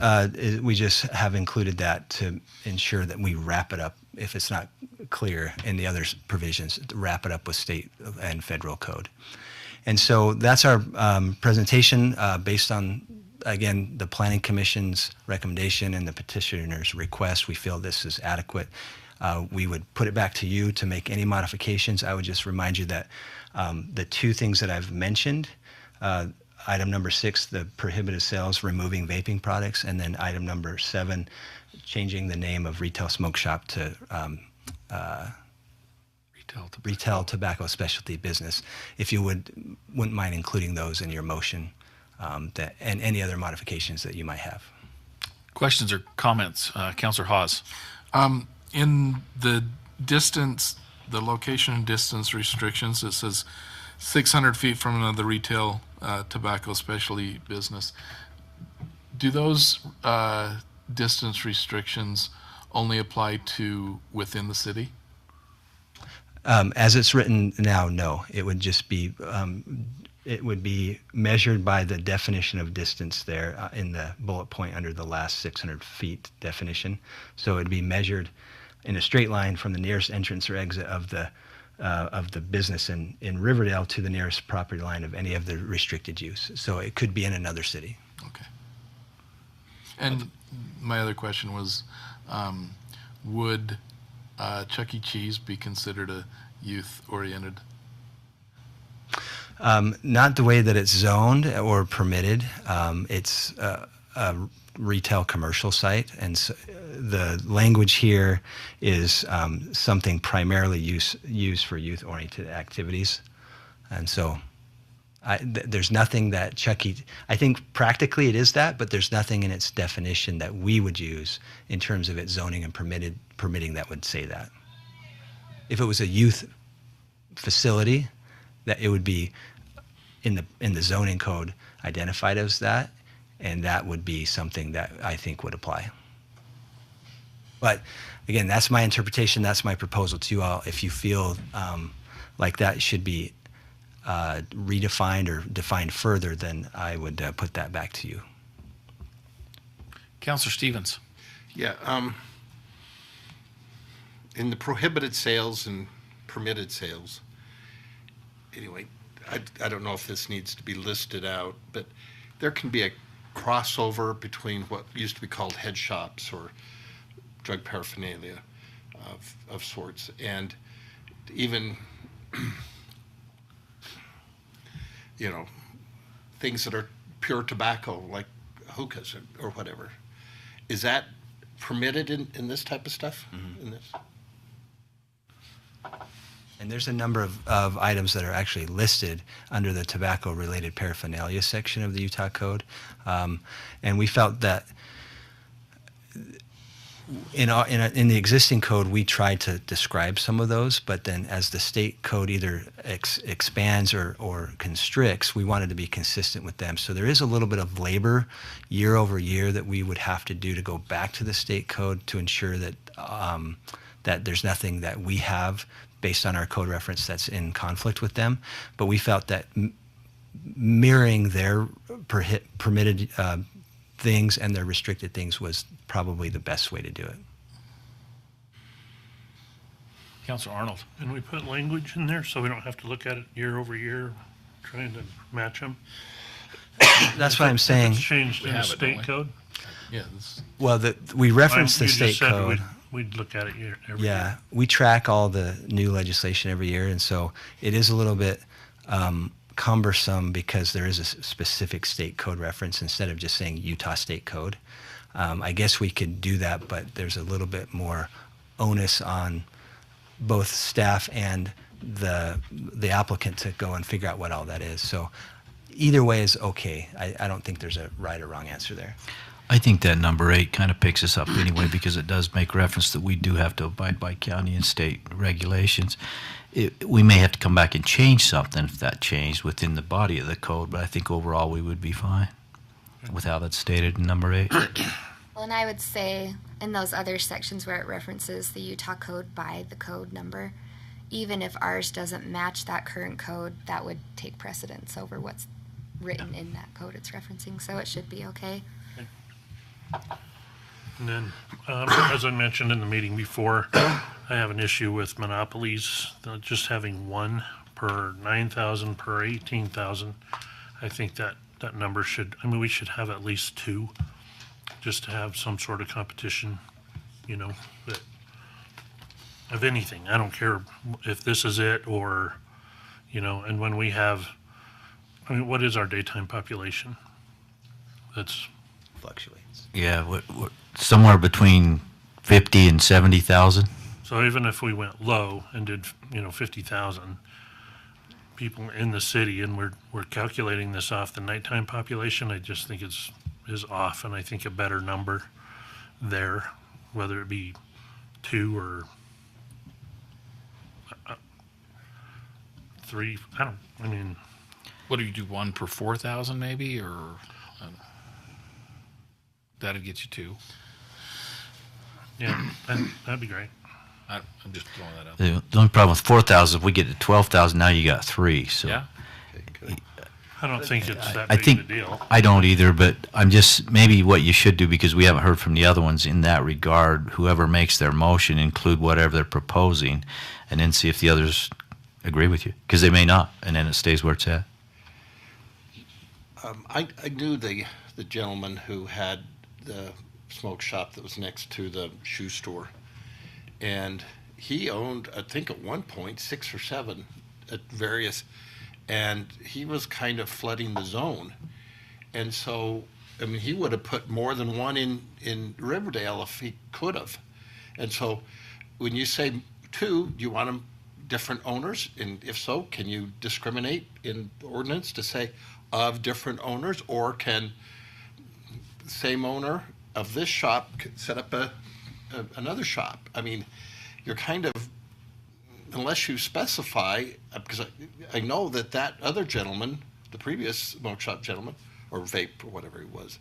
we just have included that to ensure that we wrap it up, if it's not clear in the other provisions, to wrap it up with state and federal code. And so that's our presentation based on, again, the Planning Commission's recommendation and the petitioner's request. We feel this is adequate. We would put it back to you to make any modifications. I would just remind you that the two things that I've mentioned, item number 6, the prohibited sales, removing vaping products, and then item number 7, changing the name of retail smoke shop to retail tobacco specialty business. If you wouldn't mind including those in your motion, and any other modifications that you might have. Questions or comments? Councilor Hawes. In the distance, the location and distance restrictions, it says 600 feet from another retail tobacco specialty business. Do those distance restrictions only apply to within the city? As it's written now, no. It would just be measured by the definition of distance there in the bullet point under the last 600 feet definition. So it'd be measured in a straight line from the nearest entrance or exit of the business in Riverdale to the nearest property line of any of the restricted use. So it could be in another city. Okay. And my other question was, would Chuck E. Cheese be considered a youth-oriented? Not the way that it's zoned or permitted. It's a retail commercial site, and so the language here is something primarily used for youth-oriented activities. And so there's nothing that Chuck E. I think practically it is that, but there's nothing in its definition that we would use in terms of its zoning and permitting that would say that. If it was a youth facility, that it would be in the zoning code identified as that, and that would be something that I think would apply. But again, that's my interpretation. That's my proposal to you all. If you feel like that should be redefined or defined further, then I would put that back to you. Councilor Stevens. Yeah, in the prohibited sales and permitted sales, anyway, I don't know if this needs to be listed out, but there can be a crossover between what used to be called head shops or drug paraphernalia of sorts, and even things that are pure tobacco like hookahs or whatever. Is that permitted in this type of stuff? In this? And there's a number of items that are actually listed under the tobacco-related paraphernalia section of the Utah Code. And we felt that in the existing code, we tried to describe some of those, but then as the state code either expands or constricts, we wanted to be consistent with them. So there is a little bit of labor year over year that we would have to do to go back to the state code to ensure that that there's nothing that we have based on our code reference that's in conflict with them. But we felt that mirroring their permitted things and their restricted things was probably the best way to do it. Councilor Arnold. And we put language in there so we don't have to look at it year over year, trying to match them. That's what I'm saying. It's changed in the have it, don't state we? code. Yeah. Well, we reference the You just state said code. We'd look at it every Yeah, year. we track all the new legislation every year, and so it is a little bit cumbersome because there is a specific state code reference instead of just saying Utah State Code. I guess we could do that, but there's a little bit more onus on both staff and the applicant to go and figure out what all that is. So either way is okay. I don't think there's a right or wrong answer there. I think that number 8 kind of picks us up anyway because it does make reference that we do have to abide by county and state regulations. We may have to come back and change something if that changed within the body of the code, but I think overall we would be fine with how that's stated in number 8. Well, and I would say in those other sections where it references the Utah code by the code number, even if ours doesn't match that current code, that would take precedence over what's written in that code it's referencing, so it should be okay. And then, as I mentioned in the meeting before, I have an issue with monopolies, just having one per 9,000 per 18,000. I think that number should, we should have at least 2, just to have some sort of competition, that, of anything. I don't care if this is it or, and when we have, what is our daytime population? That's Fluctuates. Yeah, what, somewhere between 50 and 70,000. So even if we went low and did, 50,000 people in the city, and we're calculating this off the nighttime population, I just think is off, and I think a better number there, whether it be 2 or 3. What do you do, 1 per 4,000 maybe, or that'd get you 2? Yeah, that'd be great. I'm just throwing that out. The only problem with 4,000, if we get to 12,000, now you got 3. So Yeah. I don't think it's that I big think of a deal. I don't either, but I'm just maybe what you should do, because we haven't heard from the other ones in that regard. Whoever makes their motion, include whatever they're proposing, and then see if the others agree with you, because they may not, and then it stays where it's at. I knew the gentleman who had the smoke shop that was next to the shoe store, and he owned, I think at one point, 6 or 7 at various, and he was kind of flooding the zone. And so, he would have put more than one in Riverdale if he could have. And so when you say 2, do you want them different owners? And if so, can you discriminate in the ordinance to say of different owners, or can the same owner of this shop set up another shop? You're kind of, unless you specify, because I know that other gentleman, the previous smoke shop gentleman, or vape or whatever he was,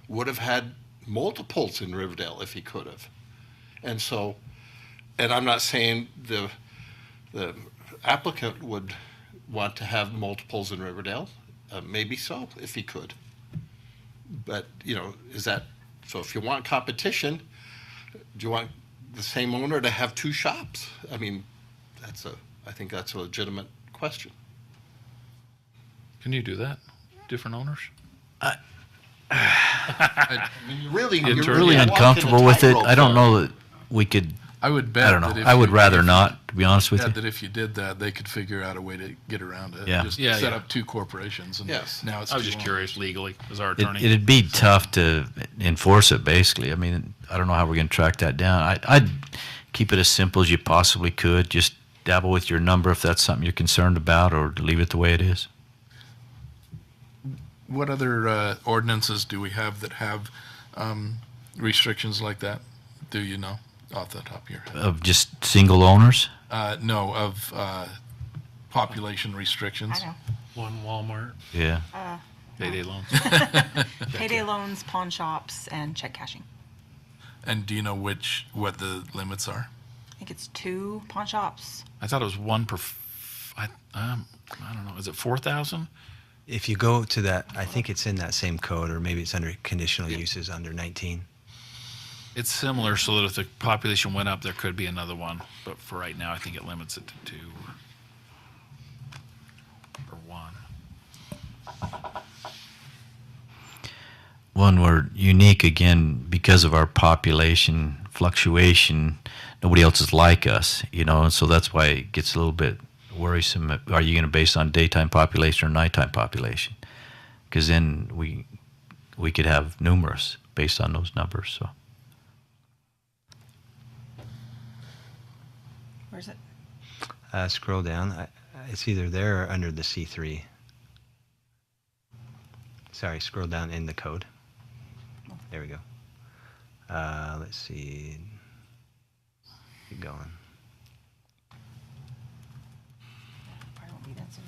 would have had multiples in Riverdale if he could have. And so, and I'm not saying the applicant would want to have multiples in Riverdale. Maybe so, if he could. But, is that, so if you want competition, do you want the same owner to have 2 shops? I think that's a legitimate question. Can you do that? Different owners? You're really really walking a uncomfortable with it. tightrope I don't there. know that we could. I would bet. I don't know. that if I would you- rather if- not, to be honest with Yeah, you. that if you did that, they could figure out a way to get around it. Yeah. Just Yeah, set yeah. up 2 corporations, and Yes. now it's I was 2 just owners. curious legally, as our attorney. It'd be tough to enforce it, basically. I don't know how we're going to track that down. I'd keep it as simple as you possibly could. Just dabble with your number if that's something you're concerned about, or leave it the way it is. What other ordinances do we have that have restrictions like that? Do you know off the top of your head? Of just single owners? No, of population restrictions. I know. One Walmart. Yeah. Payday loans. Payday loans, pawn shops, and check cashing. And do you know what the limits are? I think it's 2 pawn shops. I thought it was 1 per. I don't know. Is it 4,000? If you go to that, I think it's in that same code, or maybe it's under conditional uses under 19. It's similar, so that if the population went up, there could be another one. But for right now, I think it limits it to 2 or 1. One, we're unique again because of our population fluctuation. Nobody else is like us, and so that's why it gets a little bit worrisome. Are you going to base on daytime population or nighttime population? Because then we could have numerous based on those numbers. So Where's it? Scroll down. It's either there or under the C3. sorry, scroll down in the code. There we go. Let's see. Keep going. Probably won't be density.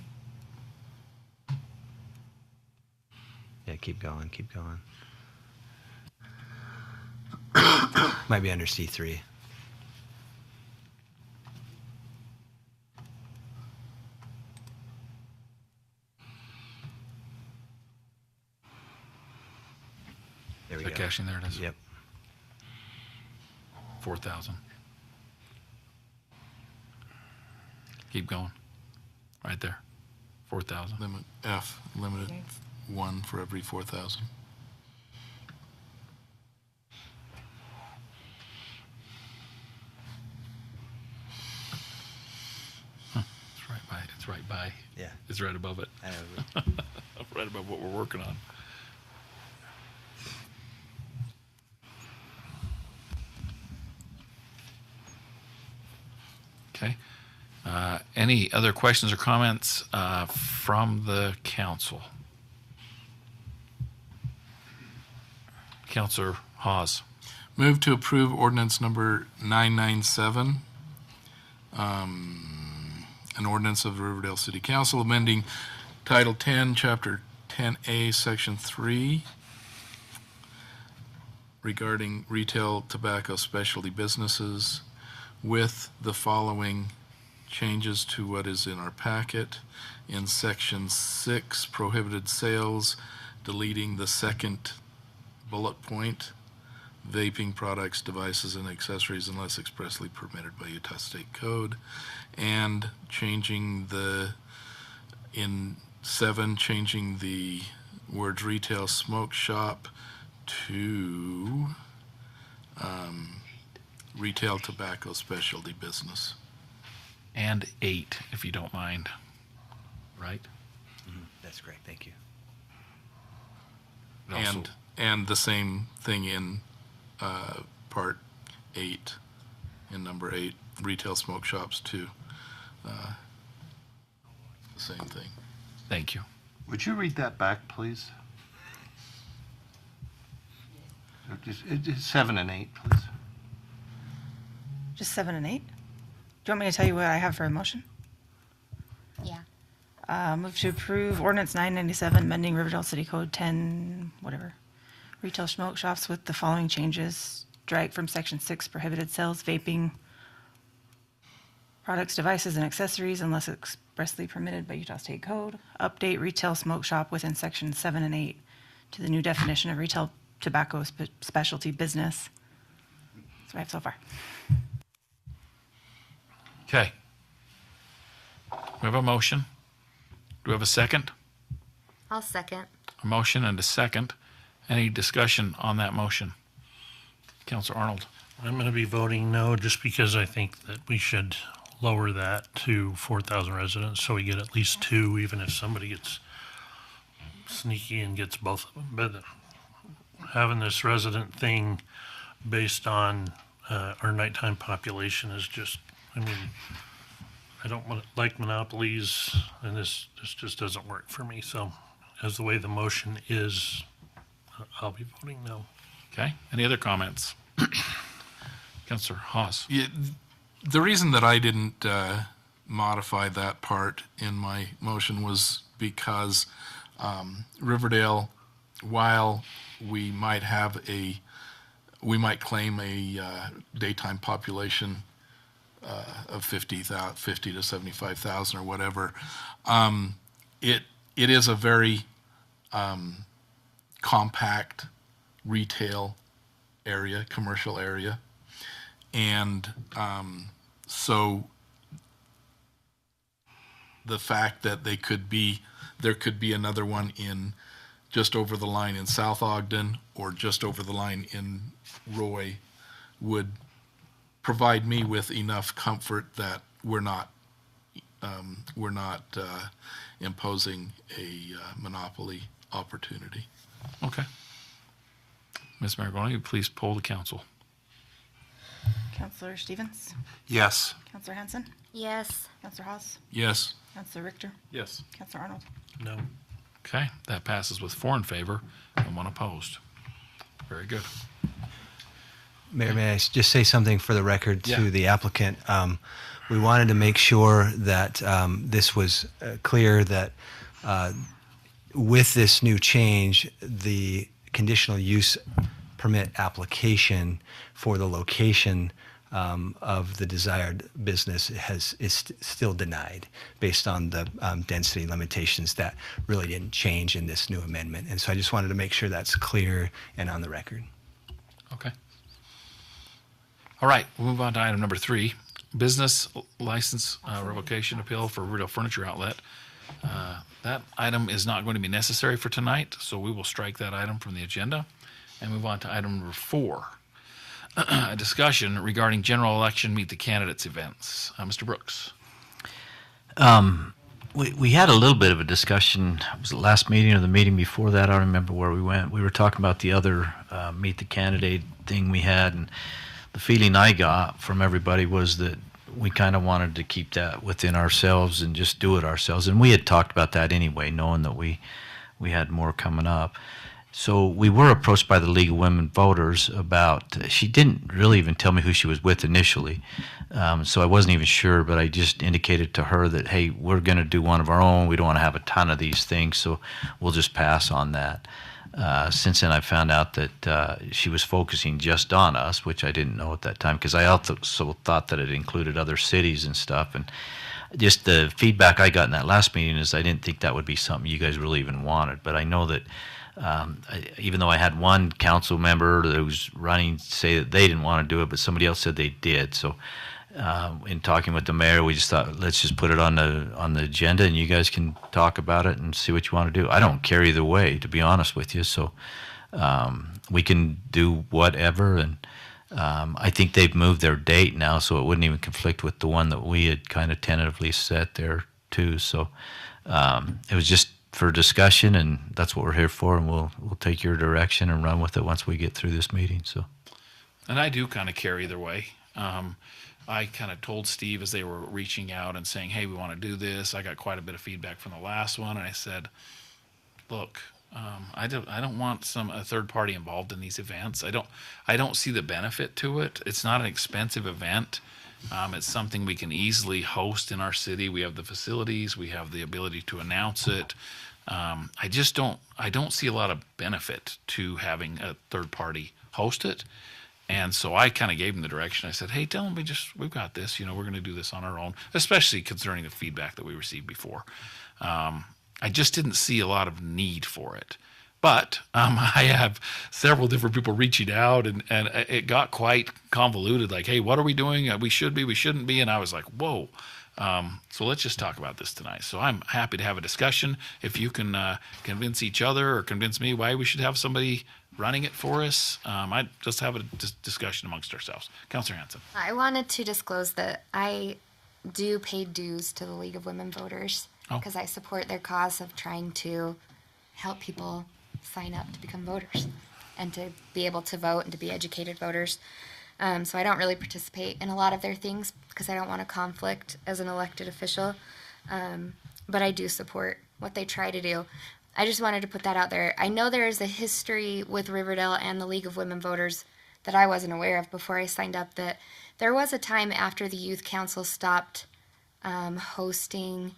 Yeah, keep going, keep going. Might be under C3. There we Is that go. caching? There it is. Yep. 4,000. Keep going. Right there. 4,000. Limit F, limited one for every 4,000. It's right by. It's right by. Yeah. It's right above it. I know. Right above what we're working on. Okay. Any other questions or comments from the council? Councilor Hawes. Move to approve ordinance number 997, an ordinance of the Riverdale City Council amending Title 10, Chapter 10A, Section 3, regarding retail tobacco specialty businesses with the following changes to what is in our packet. In Section 6, prohibited sales, deleting the second bullet point, vaping products, devices, and accessories unless expressly permitted by Utah State Code, and changing in 7, changing the words retail smoke shop to retail tobacco specialty business. And 8, if you don't mind. Right? That's great. Thank you. It also- And the same thing in part 8, in number 8, retail smoke shops too. The same thing. Thank you. Would you read that back, please? Just 7 and 8, please. Just 7 and 8? Do you want me to tell you what I have for a motion? Yeah. Move to approve ordinance 997, amending Riverdale City Code 10, whatever. Retail smoke shops with the following changes. Strike from Section 6, prohibited sales, vaping products, devices, and accessories unless expressly permitted by Utah State Code. Update retail smoke shop within Sections 7 and 8 to the new definition of retail tobacco specialty business. That's what I have so far. Okay. We have a motion. Do we have a second? I'll second. A motion and a second. Any discussion on that motion? Councilor Arnold. I'm going to be voting no, just because I think that we should lower that to 4,000 residents, so we get at least 2, even if somebody gets sneaky and gets both of them. But having this resident thing based on our nighttime population is just, I mean, I don't like monopolies, and this just doesn't work for me. So as the way the motion is, I'll be voting no. Okay. Any other comments? Councilor Hawes. Yeah, the reason that I didn't modify that part in my motion was because Riverdale, while we might claim a daytime population of 50 to 75,000 or whatever, it is a very compact retail area, commercial area. And so the fact that there could be another one in just over the line in South Ogden or just over the line in Roy would provide me with enough comfort that we're not imposing a monopoly opportunity. Okay. Ms. Maragona, you please poll the council. Councilor Stevens? Yes. Councilor Hanson? Yes. Councilor Haas? Yes. Councilor Richter? Yes. Councilor Arnold? No. Okay, that passes with 4 in favor and 1 opposed. Very good. Mayor, may I just say something for the record to Yeah. the applicant? We wanted to make sure that this was clear that with this new change, the conditional use permit application for the location of the desired business is still denied based on the density limitations that really didn't change in this new amendment. And so I just wanted to make sure that's clear and on the record. Okay. All right, we'll move on to item number 3, business license revocation appeal for Riverdale Furniture Outlet. That item is not going to be necessary for tonight, so we will strike that item from the agenda and move on to item number 4, a discussion regarding general election meet the candidates events. Mr. Brooks. We had a little bit of a discussion. Was it last meeting or the meeting before that? I don't remember where we went. We were talking about the other meet the candidate thing we had, and the feeling I got from everybody was that we kind of wanted to keep that within ourselves and just do it ourselves. And we had talked about that anyway, knowing that we had more coming up. So we were approached by the League of Women Voters about, she didn't really even tell me who she was with initially. So I wasn't even sure, but I just indicated to her that, hey, we're going to do one of our own. We don't want to have a ton of these things, so we'll just pass on that. Since then, I found out that she was focusing just on us, which I didn't know at that time, because I also thought that it included other cities and stuff. And just the feedback I got in that last meeting is I didn't think that would be something you guys really even wanted. But I know that even though I had one council member that was running say that they didn't want to do it, but somebody else said they did. So in talking with the mayor, we just thought, let's just put it on the agenda, and you guys can talk about it and see what you want to do. I don't care either way, to be honest with you. So we can do whatever, and I think they've moved their date now, so it wouldn't even conflict with the one that we had kind of tentatively set there too. So it was just for discussion, and that's what we're here for. And we'll take your direction and run with it once we get through this meeting. So, And I do kind of care either way. I kind of told Steve as they were reaching out and saying, hey, we want to do this. I got quite a bit of feedback from the last one. And I said, look, I don't want a third party involved in these events. I don't see the benefit to it. It's not an expensive event. It's something we can easily host in our city. We have the facilities. We have the ability to announce it. I don't see a lot of benefit to having a third party host it. And so I kind of gave him the direction. I said, hey, tell him we've got this, we're going to do this on our own, especially concerning the feedback that we received before. I just didn't see a lot of need for it. But I have several different people reaching out, and it got quite convoluted, like, hey, what are we doing? We should be, we shouldn't be. And I was like, whoa. So let's just talk about this tonight. So I'm happy to have a discussion. If you can convince each other or convince me why we should have somebody running it for us, I'd just have a discussion amongst ourselves. Councilor Hanson. I wanted to disclose that I do pay dues to the League of Women Voters because I support their cause of trying to help people sign up to become voters and to be able to vote and to be educated voters. So I don't really participate in a lot of their things because I don't want to conflict as an elected official. But I do support what they try to do. I just wanted to put that out there. I know there is a history with Riverdale and the League of Women Voters that I wasn't aware of before I signed up, that there was a time after the Youth Council stopped hosting,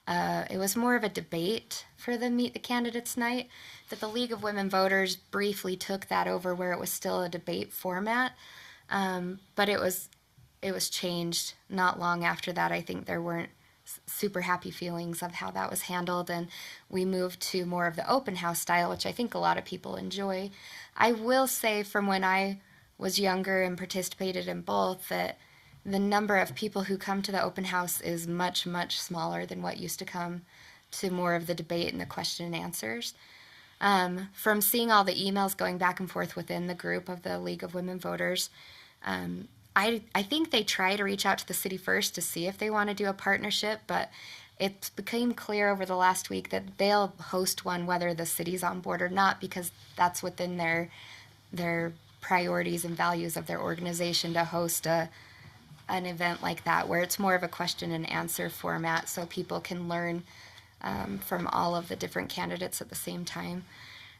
it was more of a debate for the Meet the Candidates night, that the League of Women Voters briefly took that over where it was still a debate format. But it was changed not long after that. I think there weren't super happy feelings of how that was handled, and we moved to more of the open house style, which I think a lot of people enjoy. I will say from when I was younger and participated in both that the number of people who come to the open house is much, much smaller than what used to come to more of the debate and the question and answers. From seeing all the emails going back and forth within the group of the League of Women Voters, I think they try to reach out to the city first to see if they want to do a partnership, but it became clear over the last week that they'll host one whether the city's on board or not, because that's within their priorities and values of their organization to host an event like that, where it's more of a question and answer format so people can learn from all of the different candidates at the same time.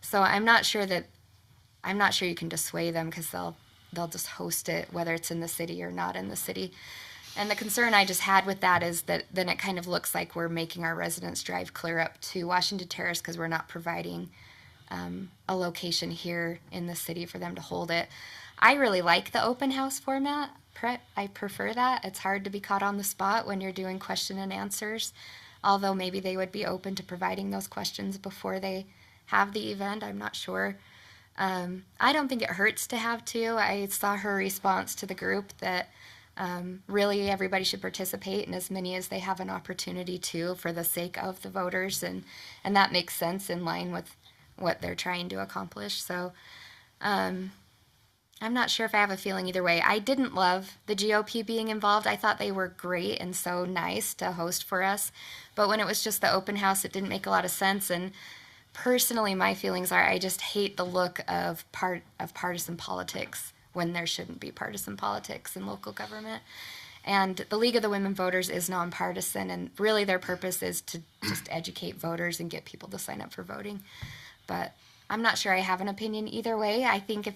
So I'm not sure you can dissuade them, because they'll just host it whether it's in the city or not in the city. And the concern I just had with that is that then it kind of looks like we're making our residents drive clear up to Washington Terrace because we're not providing a location here in the city for them to hold it. I really like the open house format. I prefer that. It's hard to be caught on the spot when you're doing question and answers, although maybe they would be open to providing those questions before they have the event. I'm not sure. I don't think it hurts to have two. I saw her response to the group that really everybody should participate, and as many as they have an opportunity to, for the sake of the voters, and that makes sense in line with what they're trying to accomplish. So I'm not sure if I have a feeling either way. I didn't love the GOP being involved. I thought they were great and so nice to host for us, but when it was just the open house, it didn't make a lot of sense. And personally, my feelings are I just hate the look of partisan politics when there shouldn't be partisan politics in local government. And the League of the Women Voters is nonpartisan, and really their purpose is to just educate voters and get people to sign up for voting. But I'm not sure I have an opinion either way. I think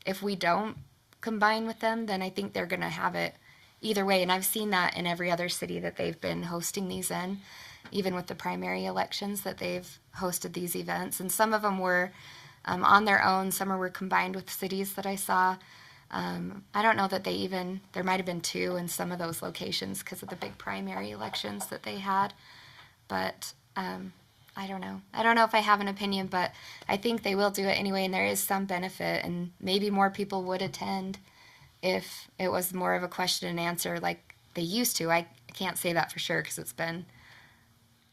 if we don't combine with them, then I think they're going to have it either way. And I've seen that in every other city that they've been hosting these in, even with the primary elections that they've hosted these events. And some of them were on their own. Some were combined with cities that I saw. I don't know that there might have been two in some of those locations because of the big primary elections that they had. But I don't know. I don't know if I have an opinion, but I think they will do it anyway, and there is some benefit, and maybe more people would attend if it was more of a question and answer like they used to. I can't say that for sure because it's been,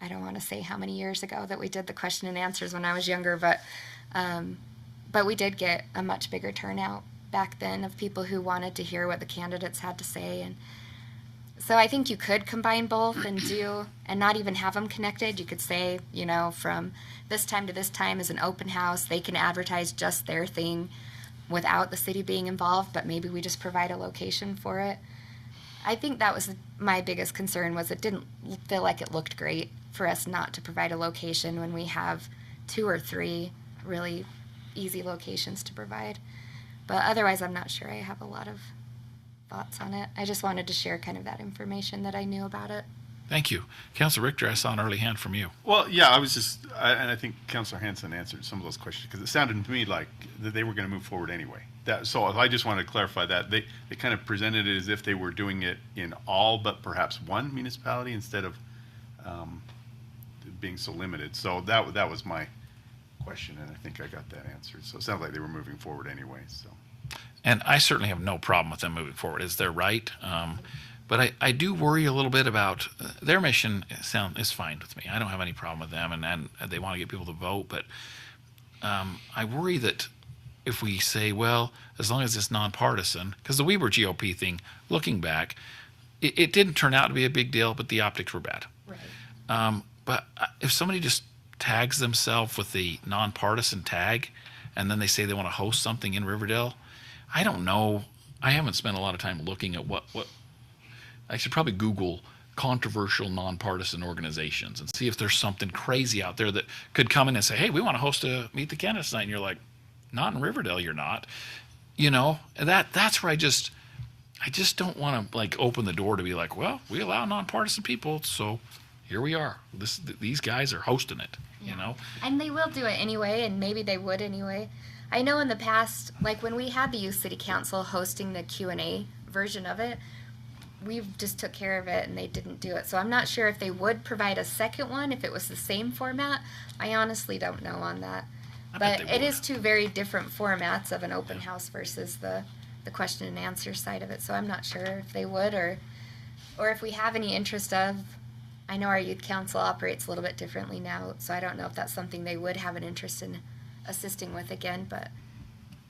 I don't want to say how many years ago that we did the question and answers when I was younger, but we did get a much bigger turnout back then of people who wanted to hear what the candidates had to say. And so I think you could combine both and not even have them connected. You could say, from this time to this time is an open house. They can advertise just their thing without the city being involved, but maybe we just provide a location for it. I think that was my biggest concern, was it didn't feel like it looked great for us not to provide a location when we have 2 or 3 really easy locations to provide. But otherwise, I'm not sure I have a lot of thoughts on it. I just wanted to share kind of that information that I knew about it. Thank you. Councilor Richter, I saw an early hand from you. Well, yeah, and I think Councilor Hanson answered some of those questions because it sounded to me like that they were going to move forward anyway. So I just wanted to clarify that. They kind of presented it as if they were doing it in all but perhaps one municipality instead of being so limited. So that was my question, and I think I got that answered. So it sounds like they were moving forward anyway. So. And I certainly have no problem with them moving forward. It's their right. But I do worry a little bit about their mission. Is fine with me. I don't have any problem with them, and they want to get people to vote. But I worry that if we say, well, as long as it's nonpartisan, because the Weber GOP thing, looking back, it didn't turn out to be a big deal, but the optics were bad. Right. But if somebody just tags themselves with the nonpartisan tag, and then they say they want to host something in Riverdale, I don't know. I haven't spent a lot of time looking at what I should probably Google controversial nonpartisan organizations and see if there's something crazy out there that could come in and say, hey, we want to host a Meet the Candidates night. And you're like, not in Riverdale, you're not. That's where I just don't want to like open the door to be like, well, we allow nonpartisan people, so here we are. These guys are hosting it, And they will do it anyway, and maybe they would anyway. I know in the past, like when we had the Youth City Council hosting the Q&A version of it, we just took care of it and they didn't do it. So I'm not sure if they would provide a second one if it was the same format. I honestly don't know on that. But it is 2 very different formats of an open house versus the question and answer side of it. So I'm not sure if they would or if we have any interest of. I know our youth council operates a little bit differently now, so I don't know if that's something they would have an interest in assisting with again. But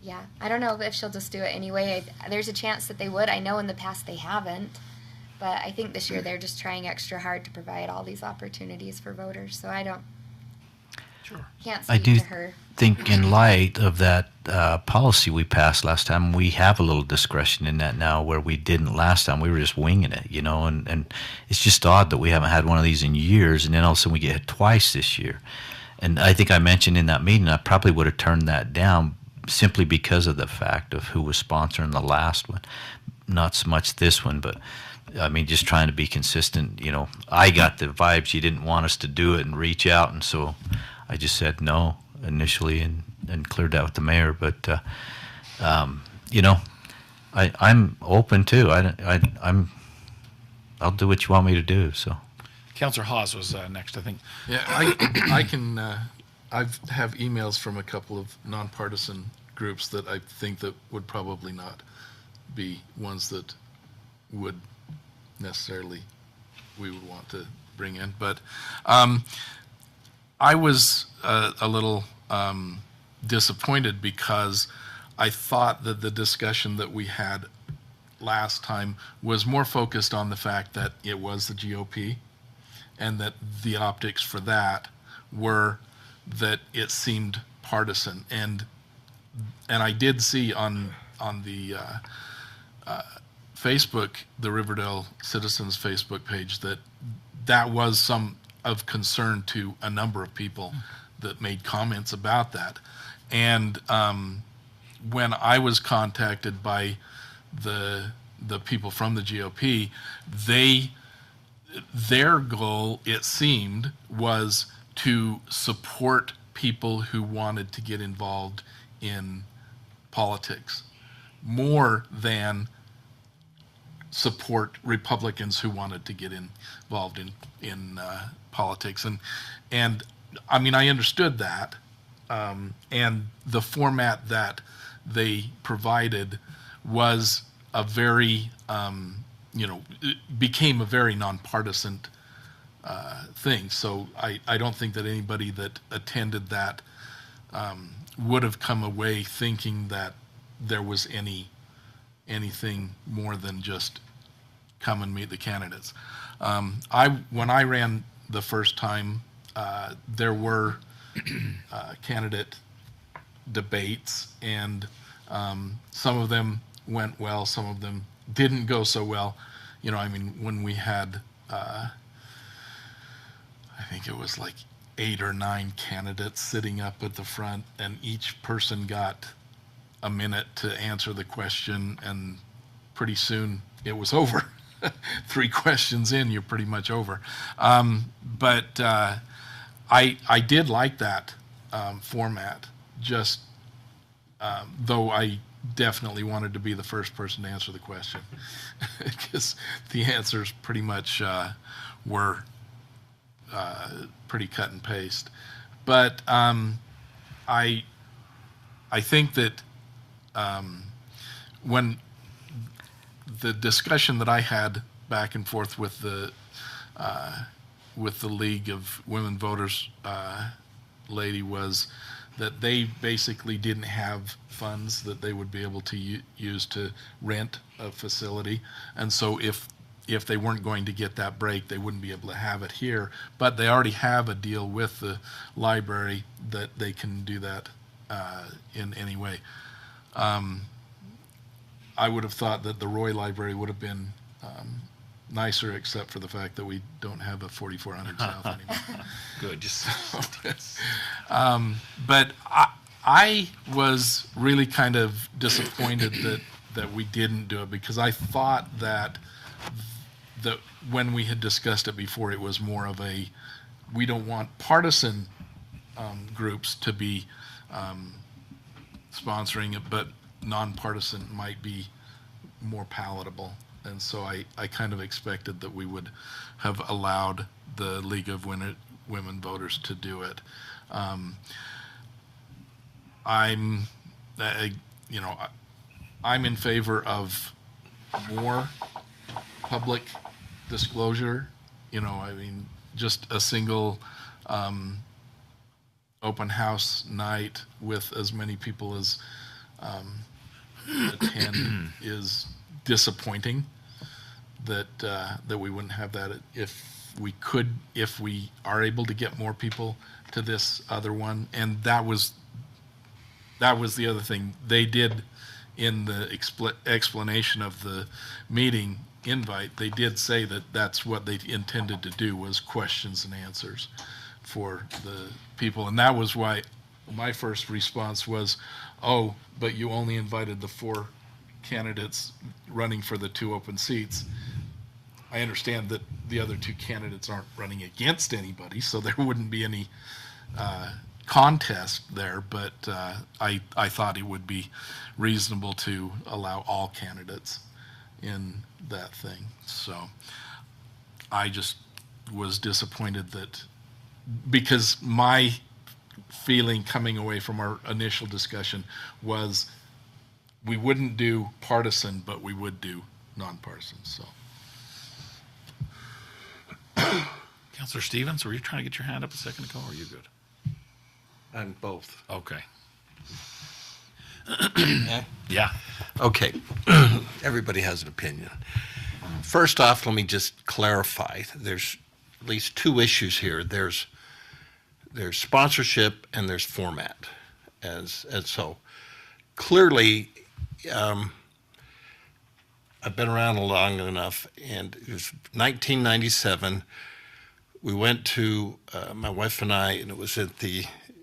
yeah, I don't know if she'll just do it anyway. There's a chance that they would. I know in the past they haven't, but I think this year they're just trying extra hard to provide all these opportunities for voters. So I don't can't I speak do to her. think in light of that policy we passed last time, we have a little discretion in that now where we didn't last time. We were just winging it, you know, and it's just odd that we haven't had one of these in years, and then all of a sudden we get hit twice this year. And I think I mentioned in that meeting I probably would have turned that down simply because of the fact of who was sponsoring the last one. Not so much this one, but I mean, just trying to be consistent. You know, I got the vibes you didn't want us to do it and reach out, and so I just said no initially and cleared that with the mayor. But you know, I'm open too. I'll do what you want me to do. So. Councillor Hawes was next, I think. Yeah, I can, I have emails from a couple of nonpartisan groups that I think that would probably not be ones that would necessarily, we would want to bring in. But I was a little disappointed because I thought that the discussion that we had last time was more focused on the fact that it was the GOP, and that the optics for that were that it seemed partisan. And I did see on the Facebook, the Riverdale Citizens Facebook page, that was some of concern to a number of people that made comments about that. And when I was contacted by the people from the GOP, their goal, it seemed, was to support people who wanted to get involved in politics more than support Republicans who wanted to get involved in politics. And I mean, I understood that, and the format that they provided was a very it became a very nonpartisan thing. So I don't think that anybody that attended that would have come away thinking that there was anything more than just come and meet the candidates. When I ran the first time, there were candidate debates, and some of them went well, some of them didn't go so well. You know, I mean, when we had, I think it was like 8 or 9 candidates sitting up at the front, and each person got a minute to answer the question, and pretty soon it was over. 3 questions in, you're pretty much over. But I did like that format, just though I definitely wanted to be the first person to answer the question, because the answers pretty much were pretty cut and paste. But I think that when the discussion that I had back and forth with the League of Women Voters lady was that they basically didn't have funds that they would be able to use to rent a facility, and so if they weren't going to get that break, they wouldn't be able to have it here. But they already have a deal with the library that they can do that in any way. I would have thought that the Roy Library would have been nicer, except for the fact that we don't have a 4400 South anymore. Good. Just but I was really kind of disappointed that we didn't do it, because I thought that when we had discussed it before, it was more of a, we don't want partisan groups to be sponsoring it, but nonpartisan might be more palatable. And so I kind of expected that we would have allowed the League of Women Voters to do it. I'm in favor of more public disclosure. You know, I mean, just a single open house night with as many people as attend is disappointing. that we wouldn't have that if we are able to get more people to this other one. And that was the other thing they did in the explanation of the meeting invite. They did say that that's what they intended to do, was questions and answers for the people. And that was why my first response was, oh, but you only invited the 4 candidates running for the 2 open seats. I understand that the other 2 candidates aren't running against anybody, so there wouldn't be any contest there, but I thought it would be reasonable to allow all candidates in that thing. So I just was disappointed that, because my feeling coming away from our initial discussion was we wouldn't do partisan, but we would do nonpartisan. So, Councilor Stevens, were you trying to get your hand up a second ago, or are you good? I'm both. Okay. Yeah. Okay. Everybody has an opinion. First off, let me just clarify. There's at least 2 issues here. There's sponsorship and there's format. And so clearly, I've been around long enough, and it was 1997. We went to, my wife and I, and it was at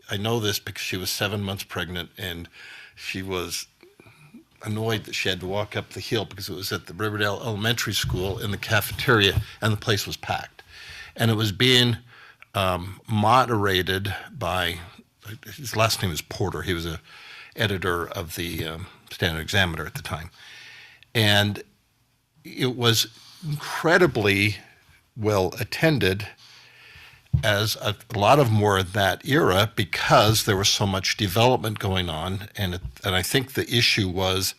I know this because she was 7 months pregnant, and she was annoyed that she had to walk up the hill because it was at the Riverdale Elementary School in the cafeteria, and the place was packed. And it was being moderated by, his last name is Porter. He was a editor of the Standard Examiner at the time. And it was incredibly well attended, as a lot of more of that era, because there was so much development going on. And I think the issue was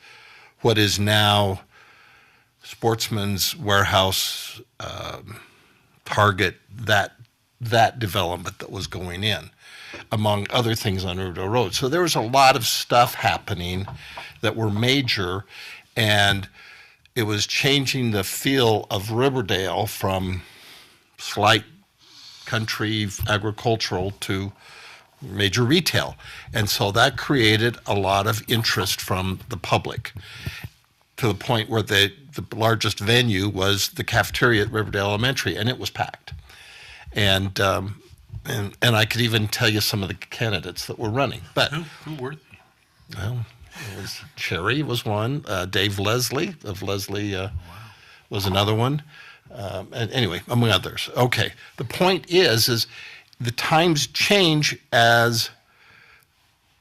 what is now Sportsman's Warehouse, Target, that development that was going in, among other things on Riverdale Road. So there was a lot of stuff happening that were major, and it was changing the feel of Riverdale from slight country agricultural to major retail. And so that created a lot of interest from the public, to the point where the largest venue was the cafeteria at Riverdale Elementary, and it was packed. And I could even tell you some of the candidates that were running. But Who were they? well, it was Cherry was one. Dave Leslie of Leslie was another one. And anyway, among others. Okay. The point is the times change as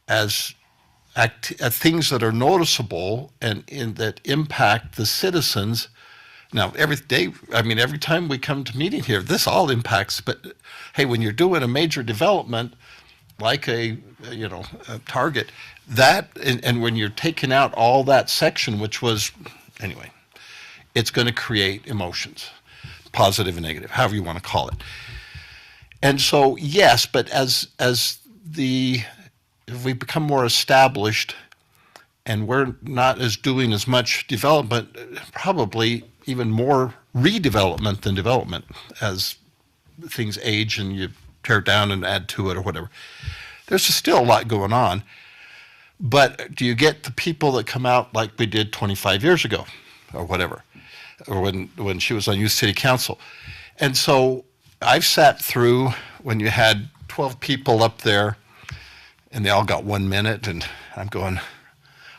things that are noticeable and that impact the citizens. Now, every time we come to meeting here, this all impacts. But hey, when you're doing a major development like a Target, and when you're taking out all that section, which was anyway, it's going to create emotions, positive and negative, however you want to call it. And so, yes, but if we become more established and we're not doing as much development, probably even more redevelopment than development as things age and you tear down and add to it or whatever. There's still a lot going on. But do you get the people that come out like we did 25 years ago or whatever, or when she was on Youth City Council? And so I've sat through when you had 12 people up there and they all got 1 minute, and I'm going,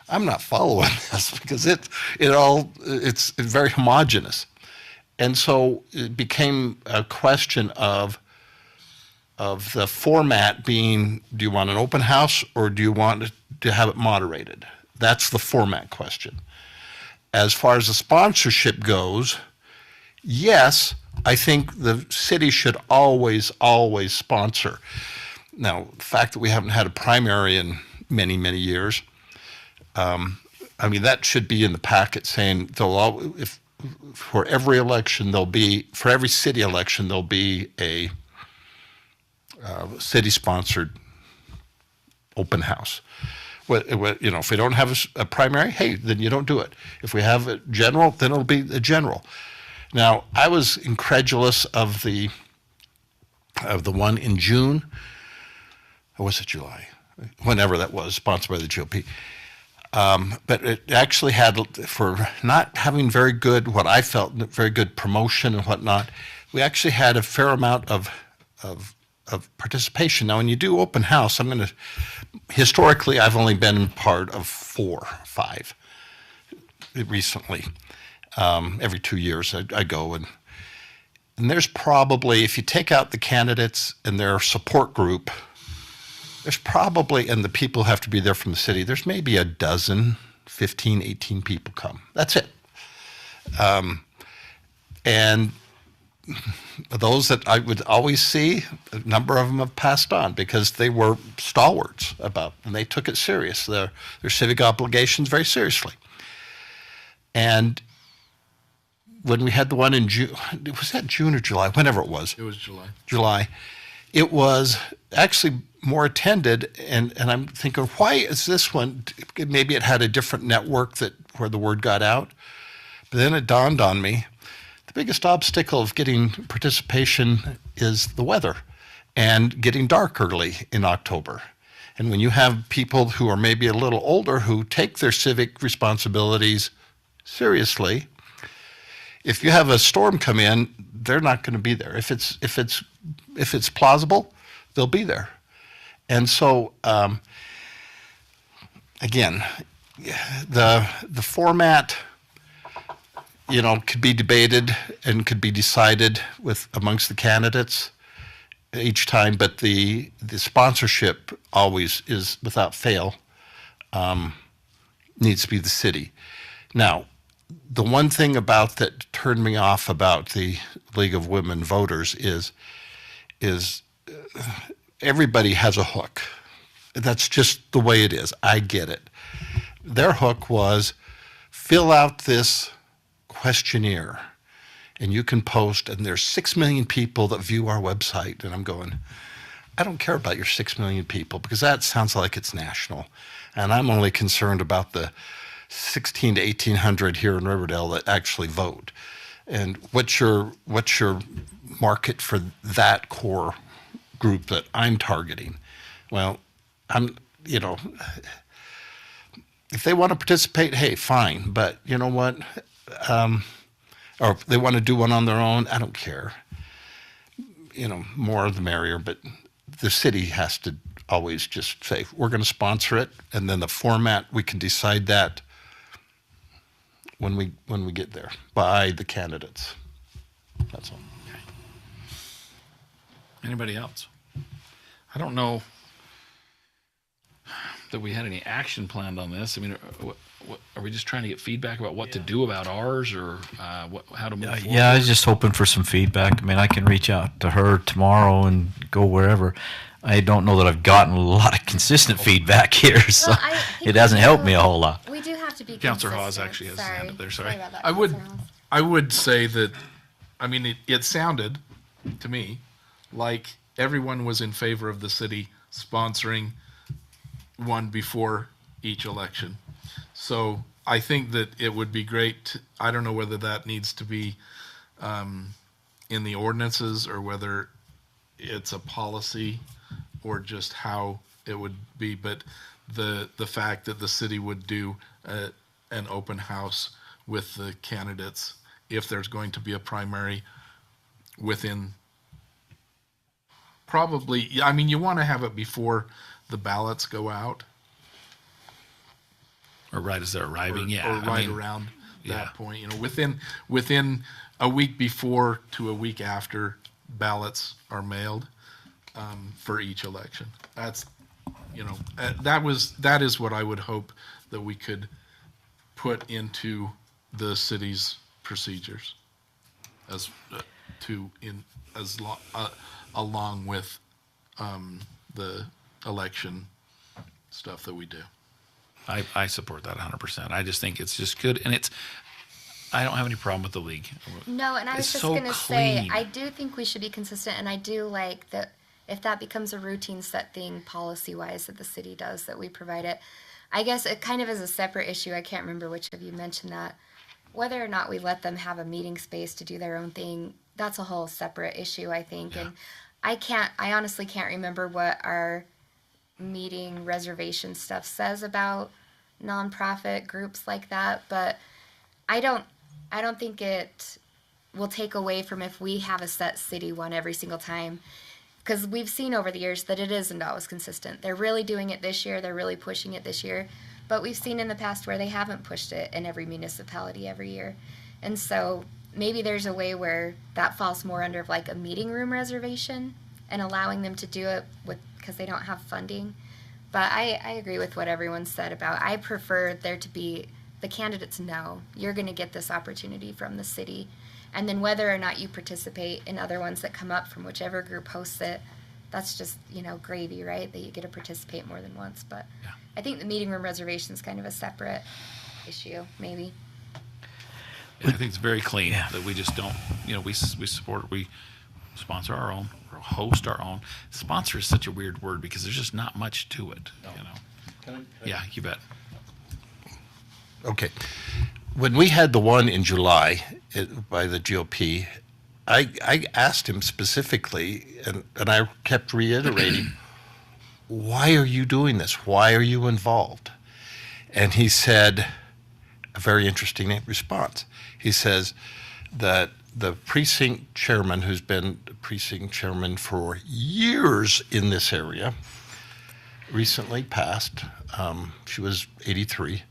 I'm not following this because it's very homogenous. And so it became a question of the format being, do you want an open house or do you want to have it moderated? That's the format question. As far as the sponsorship goes, yes, I think the city should always sponsor. Now, the fact that we haven't had a primary in many, many years, that should be in the packet saying for every election for every city election there'll be a city-sponsored open house. If we don't have a primary, hey, then you don't do it. If we have a general, then it'll be a general. Now, I was incredulous of the one in June, or was it July? Whenever that was, sponsored by the GOP. But it actually had, for not having very good, what I felt, very good promotion and whatnot, we actually had a fair amount of participation. Now, when you do open house, historically, I've only been part of 4 or 5 recently. Every 2 years I go, and there's probably, if you take out the candidates and their support group, there's probably, and the people have to be there from the city, there's maybe a dozen, 15, 18 people come. That's it. And those that I would always see, a number of them have passed on because they were stalwarts about, and they took it serious, their civic obligations very seriously. And when we had the one in June, was that June or July? Whenever it was. It was July. July. It was actually more attended, and I'm thinking, why is this one? Maybe it had a different network where the word got out. But then it dawned on me, the biggest obstacle of getting participation is the weather and getting dark early in October. And when you have people who are maybe a little older who take their civic responsibilities seriously, if you have a storm come in, they're not going to be there. If it's plausible, they'll be there. And so, again, the format, could be debated and could be decided amongst the candidates each time, but the sponsorship always is, without fail, needs to be the city. Now, the one thing about that turned me off about the League of Women Voters is everybody has a hook. That's just the way it is. I get it. Their hook was fill out this questionnaire and you can post, and there's 6 million people that view our website. And I'm going, I don't care about your 6 million people because that sounds like it's national. And I'm only concerned about the 16 to 1800 here in Riverdale that actually vote. And what's your market for that core group that I'm targeting? Well, if they want to participate, hey, fine. But you know what? Or if they want to do one on their own, I don't care. More the merrier. But the city has to always just say, we're going to sponsor it. And then the format, we can decide that when we get there by the candidates. That's all. Okay. Anybody else? I don't know that we had any action planned on this. I mean, are we just trying to get feedback about what to do about ours, or how to move forward? Yeah, I was just hoping for some feedback. I mean, I can reach out to her tomorrow and go wherever. I don't know that I've gotten a lot of consistent feedback here, so it hasn't helped me a whole lot. We do have to be Councilor consistent. Hawes actually has his hand up there. Sorry. About that, I would Councilor Hawes. I would say that, I mean, it sounded to me like everyone was in favor of the city sponsoring one before each election. So I think that it would be great. I don't know whether that needs to be in the ordinances or whether it's a policy or just how it would be. But the fact that the city would do an open house with the candidates if there's going to be a primary within probably, I mean, you want to have it before the ballots go out. Or right as they're arriving, Or right around that point, within a week before to a week after ballots are mailed for each election. That's, that is what I would hope that we could put into the city's procedures along with the election stuff that we do. I support that 100%. I just think it's just good, and I don't have any problem with the league. No, and I was It's just so going to say, clean. I do think we should be consistent, and I do like that if that becomes a routine set thing policy-wise that the city does, that we provide it. I guess it kind of is a separate issue. I can't remember which of you mentioned that. whether or not we let them have a meeting space to do their own thing, that's a whole separate issue, I think. And I honestly can't remember what our meeting reservation stuff says about nonprofit groups like that, but I don't think it will take away from if we have a set city one every single time, because we've seen over the years that it isn't always consistent. They're really doing it this year, they're really pushing it this year, but we've seen in the past where they haven't pushed it in every municipality every year. And so maybe there's a way where that falls more under like a meeting room reservation and allowing them to do it because they don't have funding. But I agree with what everyone said about, I prefer there to be, the candidates know you're going to get this opportunity from the city. And then whether or not you participate in other ones that come up from whichever group hosts it, that's just, gravy, right? That you get to participate more than once. But I think the meeting room reservation is kind of a separate issue, maybe. I think it's very clean that we just don't, we support, we sponsor our own, or host our own. Sponsor is such a weird word because there's just not much to it, Yeah, you bet. Okay. When we had the one in July by the GOP, I asked him specifically, and I kept reiterating, why are you doing this? Why are you involved? And he said a very interesting response. He says that the precinct chairman, who's been the precinct chairman for years in this area, recently passed. She was 83.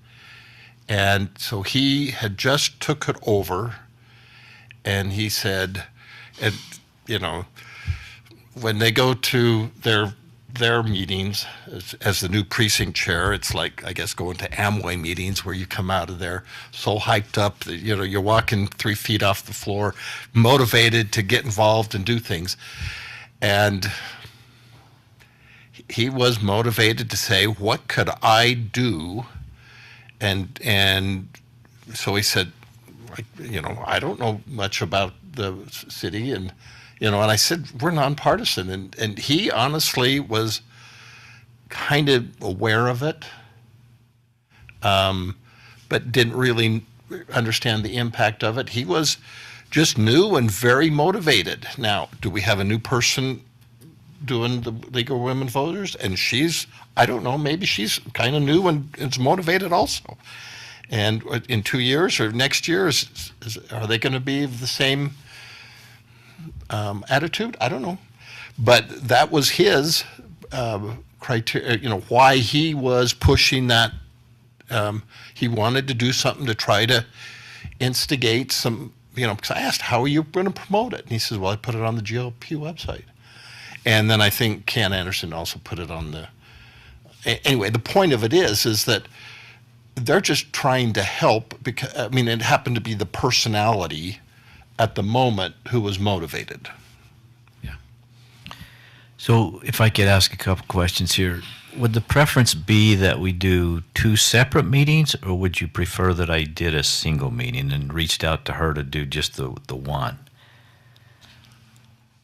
And so he had just took it over, and he said, when they go to their meetings as the new precinct chair, it's like, I guess, going to Amway meetings where you come out of there so hyped up that, you're walking 3 feet off the floor, motivated to get involved and do things. And he was motivated to say, what could I do? And so he said, I don't know much about the city, and I said, we're nonpartisan, and he honestly was kind of aware of it, but didn't really understand the impact of it. He was just new and very motivated. Now, do we have a new person doing the League of Women Voters? And I don't know, maybe she's kind of new and is motivated also. And in 2 years or next year, are they going to be the same attitude? I don't know. But that was his criteria, why he was pushing that. He wanted to do something to try to instigate some, because I asked, how are you going to promote it? And he says, well, I put it on the GOP website. And then I think Ken Anderson also put it on the. Anyway, the point of it is that they're just trying to help because, it happened to be the personality at the moment who was motivated. Yeah. So if I could ask a couple questions here, would the preference be that we do 2 separate meetings, or would you prefer that I did a single meeting and reached out to her to do just the one?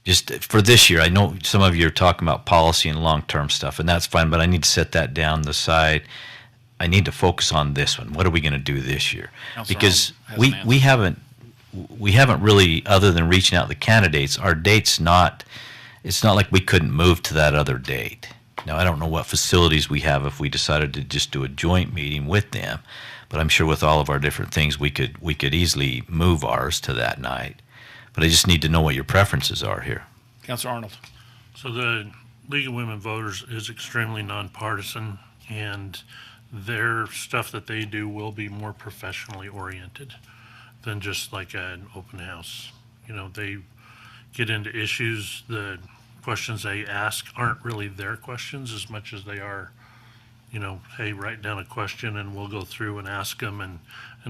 Just for this year, I know some of you are talking about policy and long-term stuff, and that's fine, but I need to set that down the side. I need to focus on this one. What are we going to do this year? Because we haven't really, other than reaching out to the candidates, our date's not, it's not like we couldn't move to that other date. Now, I don't know what facilities we have if we decided to just do a joint meeting with them, but I'm sure with all of our different things, we could easily move ours to that night. But I just need to know what your preferences are here. Councilor Arnold. So the League of Women Voters is extremely nonpartisan, and their stuff that they do will be more professionally oriented than just like an open house. They get into issues, the questions they ask aren't really their questions as much as they are, hey, write down a question and we'll go through and ask them, and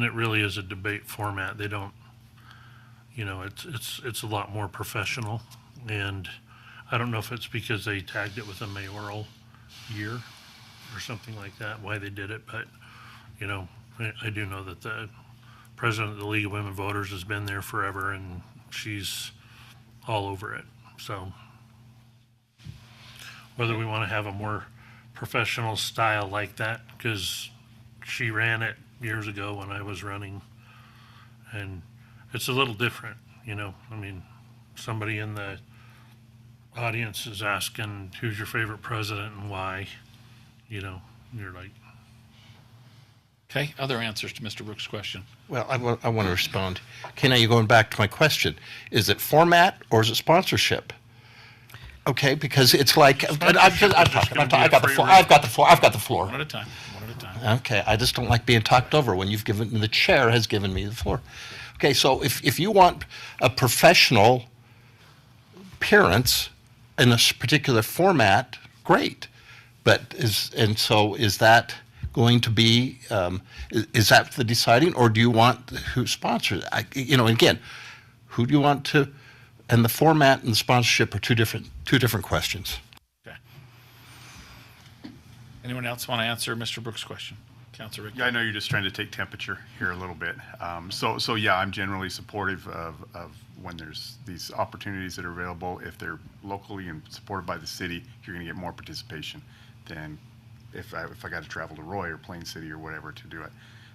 it really is a debate format. They don't, it's a lot more professional, and I don't know if it's because they tagged it with a mayoral year or something like that, why they did it, but, I do know that the president of the League of Women Voters has been there forever, and she's all over it. So whether we want to have a more professional style like that, because she ran it years ago when I was running, And it's a little different, I mean, somebody in the audience is asking, who's your favorite president and why? You're like, Okay, other answers to Mr. Brooks' question? Well, I want to respond. Okay, now you're going back to my question. Is it format or is it sponsorship? Okay, because it's like, I got the floor. I've got the floor. One at a time, one at a time. Okay, I just don't like being talked over when the chair has given me the floor. Okay, so if you want a professional appearance in a particular format, great. But is that going to be, is that the deciding, or do you want who sponsors? Again, who do you want to, and the format and the sponsorship are two different questions. Okay. Anyone else want to answer Mr. Brooks' question? Councilor Rick? Yeah, I know you're just trying to take temperature here a little bit. So yeah, I'm generally supportive of when there's these opportunities that are available. If they're locally and supported by the city, you're going to get more participation than if I got to travel to Roy or Plain City or whatever to do it.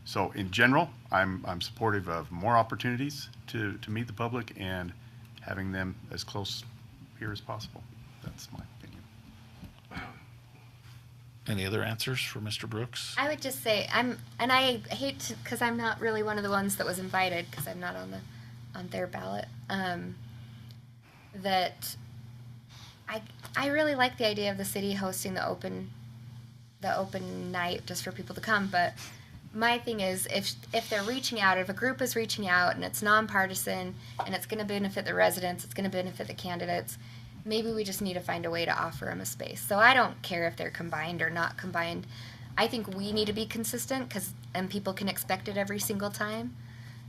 So in general, I'm supportive of more opportunities to meet the public and having them as close here as possible. That's my opinion. Any other answers for Mr. Brooks? I would just say I hate to, because I'm not really one of the ones that was invited because I'm not on their ballot. That I really like the idea of the city hosting the open night just for people to come. But my thing is, if they're reaching out, if a group is reaching out and it's nonpartisan and it's going to benefit the residents, it's going to benefit the candidates, maybe we just need to find a way to offer them a space. So I don't care if they're combined or not combined. I think we need to be consistent and people can expect it every single time.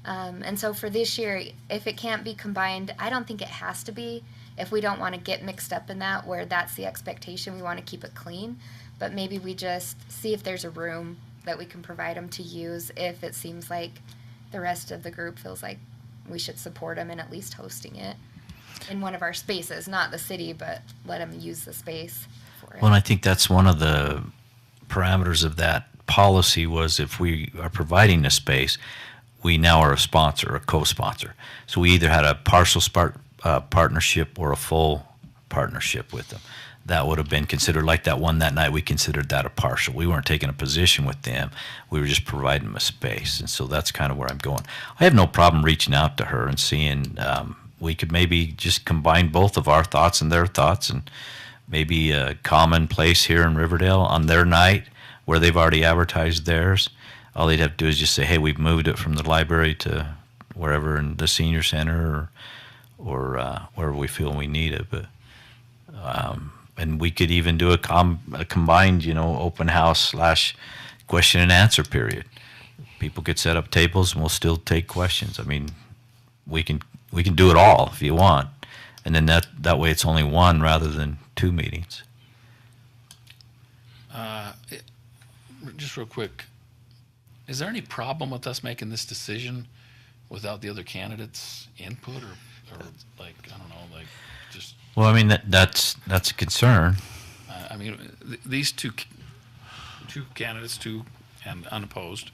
And so for this year, if it can't be combined, I don't think it has to be. If we don't want to get mixed up in that, where that's the expectation, we want to keep it clean. But maybe we just see if there's a room that we can provide them to use if it seems like the rest of the group feels like we should support them in at least hosting it in one of our spaces, not the city, but let them use the space for it. Well, and I think that's one of the parameters of that policy was if we are providing a space, we now are a sponsor, a co-sponsor. So we either had a partial partnership or a full partnership with them. That would have been considered, like that one that night, we considered that a partial. We weren't taking a position with them. We were just providing them a space. And so that's kind of where I'm going. I have no problem reaching out to her and seeing we could maybe just combine both of our thoughts and their thoughts, and maybe a common place here in Riverdale on their night where they've already advertised theirs. All they'd have to do is just say, hey, we've moved it from the library to wherever in the senior center or wherever we feel we need it. But and we could even do a combined, open house / question and answer period. People could set up tables and we'll still take questions. I mean, we can do it all if you want, and then that way it's only one rather than two meetings. Just real quick, is there any problem with us making this decision without the other candidates' input, or like, I don't know, like just? Well, I mean that's a concern. I mean, these two candidates, and unopposed,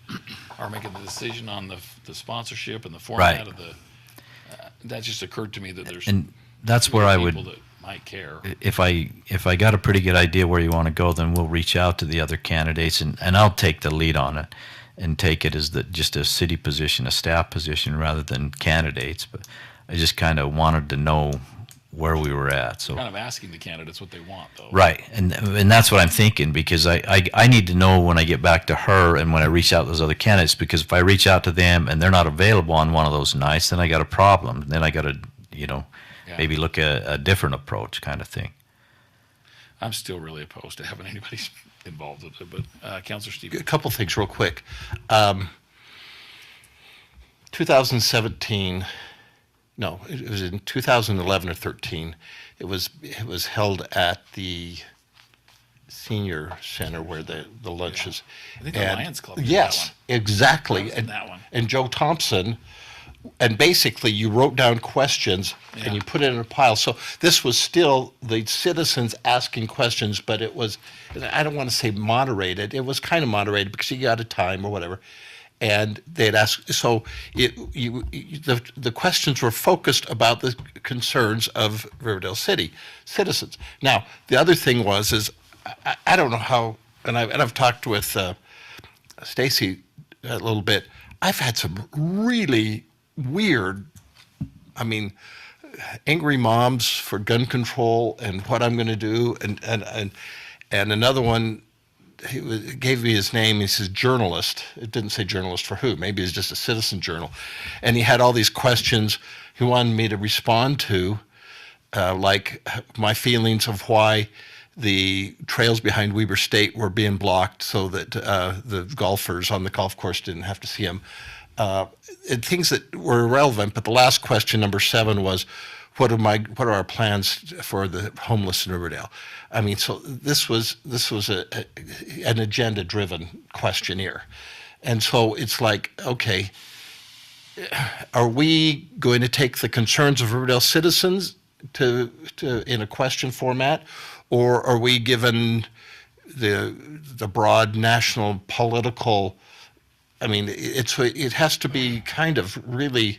are making the decision on the sponsorship and the format of the. That just occurred to me that there's and that's where I would people that might care. If I got a pretty good idea where you want to go, then we'll reach out to the other candidates, and I'll take the lead on it and take it as just a city position, a staff position, rather than candidates. But I just kind of wanted to know where we were at. So kind of asking the candidates what they want, though. Right, and that's what I'm thinking, because I need to know when I get back to her and when I reach out to those other candidates, because if I reach out to them and they're not available on one of those nights, then I got a problem. Then I got to, maybe look at a different approach kind of thing. I'm still really opposed to having anybody involved with it, but Councilor Stevens. A couple things real quick. 2017, no, it was in 2011 or 13. It was held at the senior center where the lunch is. I think the Lions Club. Yes, exactly. That one. And Joe Thompson. And basically, you wrote down questions and you put it in a pile. So this was still the citizens asking questions, but it was, I don't want to say moderated. It was kind of moderated because you got a time or whatever. And they'd ask, so the questions were focused about the concerns of Riverdale City citizens. Now, the other thing is I don't know how, and I've talked with Stacy a little bit. I've had some really weird, angry moms for gun control and what I'm going to do, and another one. Gave me his name. He says journalist. It didn't say journalist for who. Maybe it's just a citizen journal. And he had all these questions he wanted me to respond to, like my feelings of why the trails behind Weber State were being blocked so that the golfers on the golf course didn't have to see them. And things that were irrelevant. But the last question, number 7, was, what are our plans for the homeless in Riverdale? So this was an agenda-driven questionnaire, and so it's like, okay, are we going to take the concerns of Riverdale citizens to in a question format, or are we given the broad national political? It has to be kind of really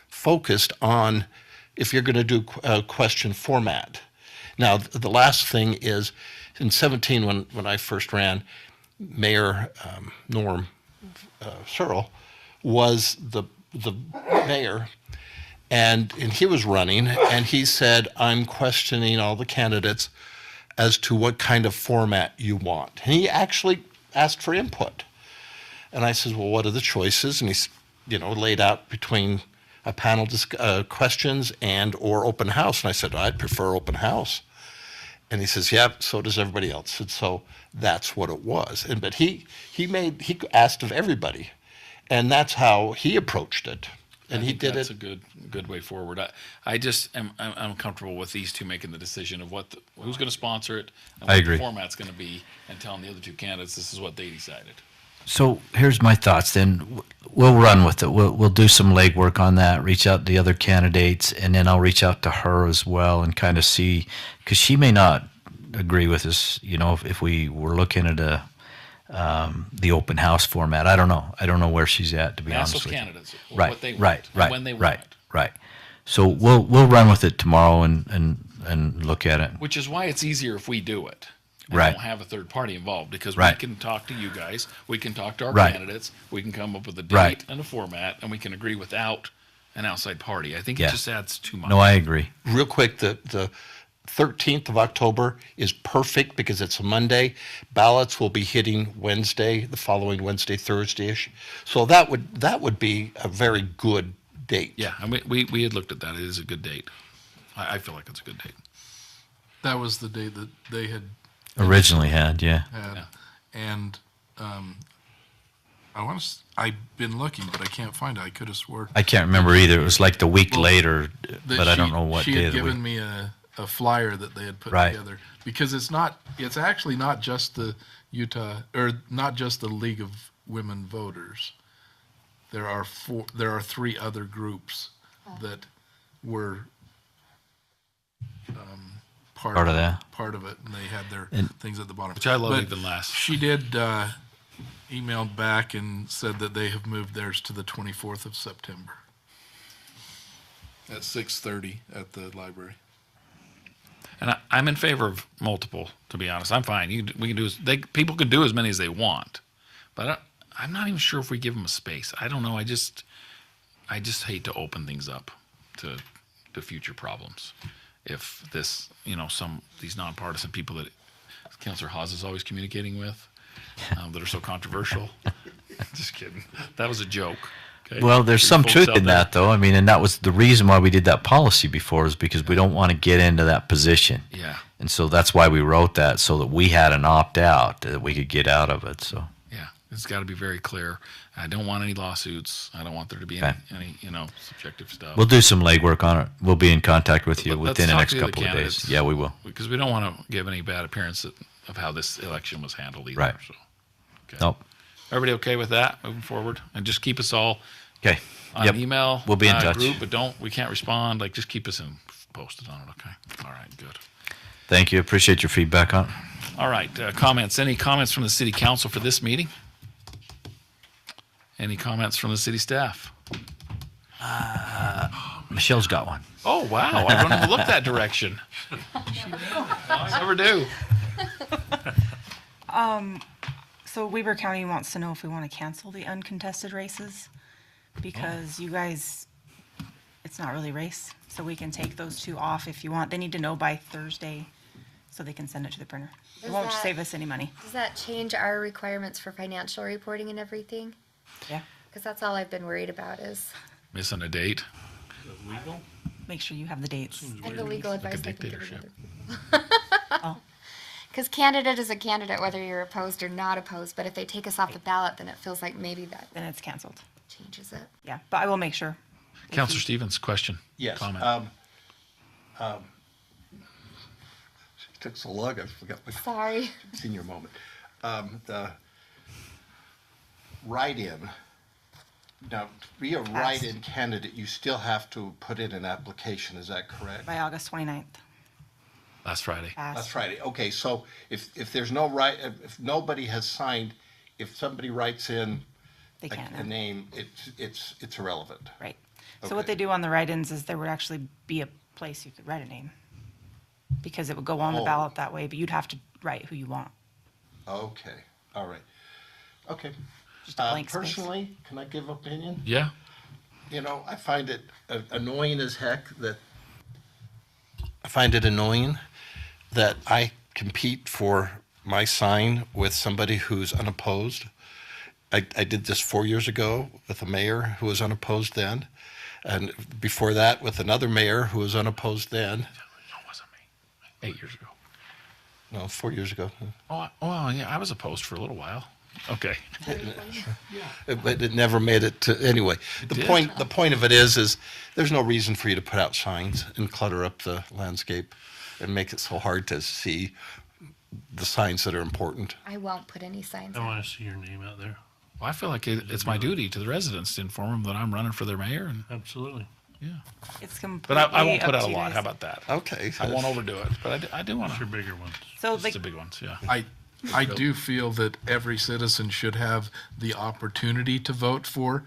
focused on if you're going to do a question format. Now, the last thing is, in 17, when I first ran, Mayor Norm Searle was the mayor, and he was running, and he said, I'm questioning all the candidates as to what kind of format you want. And he actually asked for input. And I said, well, what are the choices? And he laid out between a panel questions and or open house. And I said, I'd prefer open house. And he says, yeah, so does everybody else. And so that's what it was. But he asked of everybody, and that's how he approached it. And he did that's it. That's a good way forward. I'm comfortable with these two making the decision of who's going to sponsor it and I what agree. the format's going to be, and telling the other two candidates this is what they decided. So here's my thoughts then. We'll run with it. We'll do some legwork on that, reach out to the other candidates, and then I'll reach out to her as well and kind of see, because she may not agree with us, if we were looking at the open house format. I don't know where she's at, to be Ask honest those with you. candidates Right, what they want, right, and when they want it. Right. So we'll run with it tomorrow and look at it. Which is why it's easier if we do it. And Right. don't have a third party involved, because Right. we can talk to you guys, we can talk to our Right. candidates, we can come up with a date Right. and a format, and we can agree without an outside party. I think Yeah. it just adds too much. No, I agree. Real quick, the 13th of October is perfect because it's a Monday. Ballots will be hitting Wednesday, the following Wednesday, Thursday-ish. So that would be a very good date. Yeah, and we had looked at that. It is a good date. I feel like it's a good date. That was the date that they had Originally had, yeah. had. And I've been looking, but I can't find it. I could have swore. I can't remember either. It was like the week Well, later, that but I don't know what she day had of the week. given me a flyer that they had put Right. together, because it's actually not just the Utah, or not just the League of Women Voters. There are 3 other groups that were part Part of that. part of it, and they had their And- things at the bottom, Which I love But even less. She did emailed back and said that they have moved theirs to the 24th of September at 6:30 at the library. And I'm in favor of multiple, to be honest. I'm fine. We can do people can do as many as they want, but I'm not even sure if we give them a space. I don't know. I just hate to open things up to future problems. If this, these nonpartisan people that Councilor Haas is always communicating with, that are so controversial. Just kidding. That was a joke. Okay? Well, there's For some folks truth out in there. that, though. And that was the reason why we did that policy before, is because we don't want to get into that position. Yeah. And so that's why we wrote that, so that we had an opt-out, that we could get out of it, so. Yeah, it's got to be very clear. I don't want any lawsuits. I don't want there to be Okay. any subjective stuff. We'll do some legwork on it. We'll be in contact with you Let's within the talk next to the other couple of days. candidates, Yeah, we will. Because we don't want to give any bad appearance of how this election was handled either. Right. So, okay. Nope. Everybody okay with that moving forward? And just keep us all Okay. on Yep. email. We'll be in touch. Group, but we can't respond. Just keep us posted on it. Okay. All right. Good. Thank you. Appreciate your feedback on it. All right. Comments. Any comments from the city council for this meeting? Any comments from the city staff? Michelle's got one. Oh, wow. I don't even look that direction. I never do. So Weber County wants to know if we want to cancel the uncontested races because you guys, it's not really a race. So we can take those 2 off if you want. They need to know by Thursday so they can send it to the printer. It Does won't that- save us any money. Does that change our requirements for financial reporting and everything? Yeah. Because that's all I've been worried about is, Missing a date. Make sure you have the dates. and the legal advice I can give dictatorship. other people. Oh. Because candidate is a candidate, whether you're opposed or not opposed, but if they take us off the ballot, then it feels like maybe that Then it's canceled. changes it. Yeah, but I will make sure. Counselor Stevens, question? Yes. Comment? It took so long, I forgot my Sorry. senior moment. The write-in. Now, to be a write-in candidate, you still have to put in an application, is that correct? By August 29th. Last Friday. That's Friday. Okay, so if there's no if nobody has signed, if somebody writes in They can't. a name, it's irrelevant. Right. So what Okay. they do on the write-ins is there would actually be a place you could write a name. Because it would go on the Oh. ballot that way, but you'd have to write who you want. Okay, all right. Okay. Just a blank space. Personally, can I give opinion? Yeah. You know, I find it annoying as heck that I compete for my sign with somebody who's unopposed. I did this 4 years ago with a mayor who was unopposed then, and before that with another mayor who was unopposed then. That wasn't me. 8 years ago. No, 4 years ago. Oh, yeah. I was opposed for a little while. Okay. But it never made it to, anyway. The did. point of it is there's no reason for you to put out signs and clutter up the landscape and make it so hard to see the signs that are important. I won't put any signs I out. want to see your name out there. Well, I feel like it's my duty to the residents to inform them that I'm running for their mayor. And Absolutely. yeah. It's completely But I won't put up out to a you lot. guys. How about that? Okay. I won't overdo it. But I do want Your to. bigger ones. So It's like, the big ones, yeah. I do feel that every citizen should have the opportunity to vote for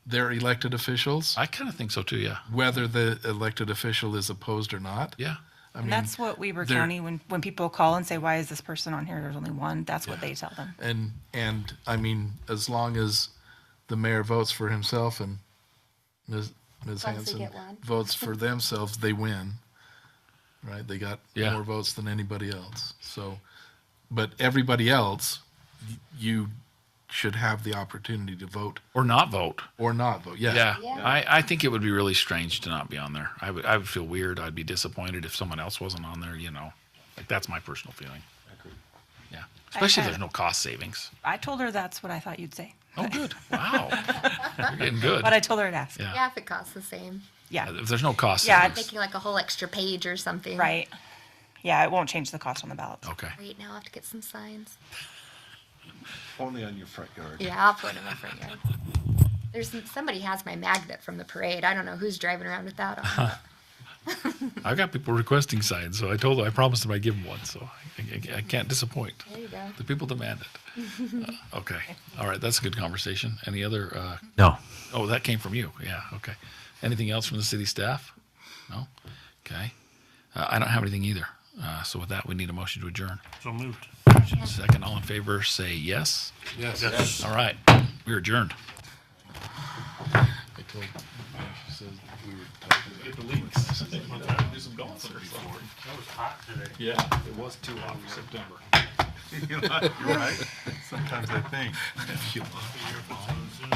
their elected officials, I kind of think so too, yeah. whether the elected official is opposed or not. Yeah. I and mean, that's what Weber there- County, when people call and say, why is this person on here? There's only one. That's what they tell them. and I mean, as long as the mayor votes for himself and Ms. As long as Hanson we get one. votes for themselves, they win. Right? They got Yeah. more votes than anybody else. So, but everybody else, you should have the opportunity to vote Or not vote. or not vote. Yes. Yeah. Yeah. I think it would be really strange to not be on there. I would feel weird. I'd be disappointed if someone else wasn't on there, you know. Like that's my personal feeling. Yeah. Especially if there's no cost savings. I told her that's what I thought you'd say. Oh, good. Wow. You're getting good. But I told her to ask. Yeah. Yeah, if it costs the same. Yeah. If there's no cost Yeah, savings. Making like a whole extra page or something. Right. Yeah, it won't change the cost on the ballots. Okay. Wait, now I have to get some signs. Only on your front yard. Yeah, I'll put it in my front yard. Somebody has my magnet from the parade. I don't know who's driving around with that on. I've got people requesting signs, so I promised them I'd give them one, so I can't disappoint. There you go. The people demand it. Okay. All right, that's a good conversation. Any other, No. oh, that came from you. Yeah, okay. Anything else from the city staff? No? Okay. I don't have anything either. So with that, we need a motion to adjourn. So moved. Second, all in favor, say yes. Yes. All right, we're adjourned. I told, she said we were talking about the leaks. Do some golf before. That was hot today. Yeah, it was too hot for September. You're right. Sometimes I think. Earphones in.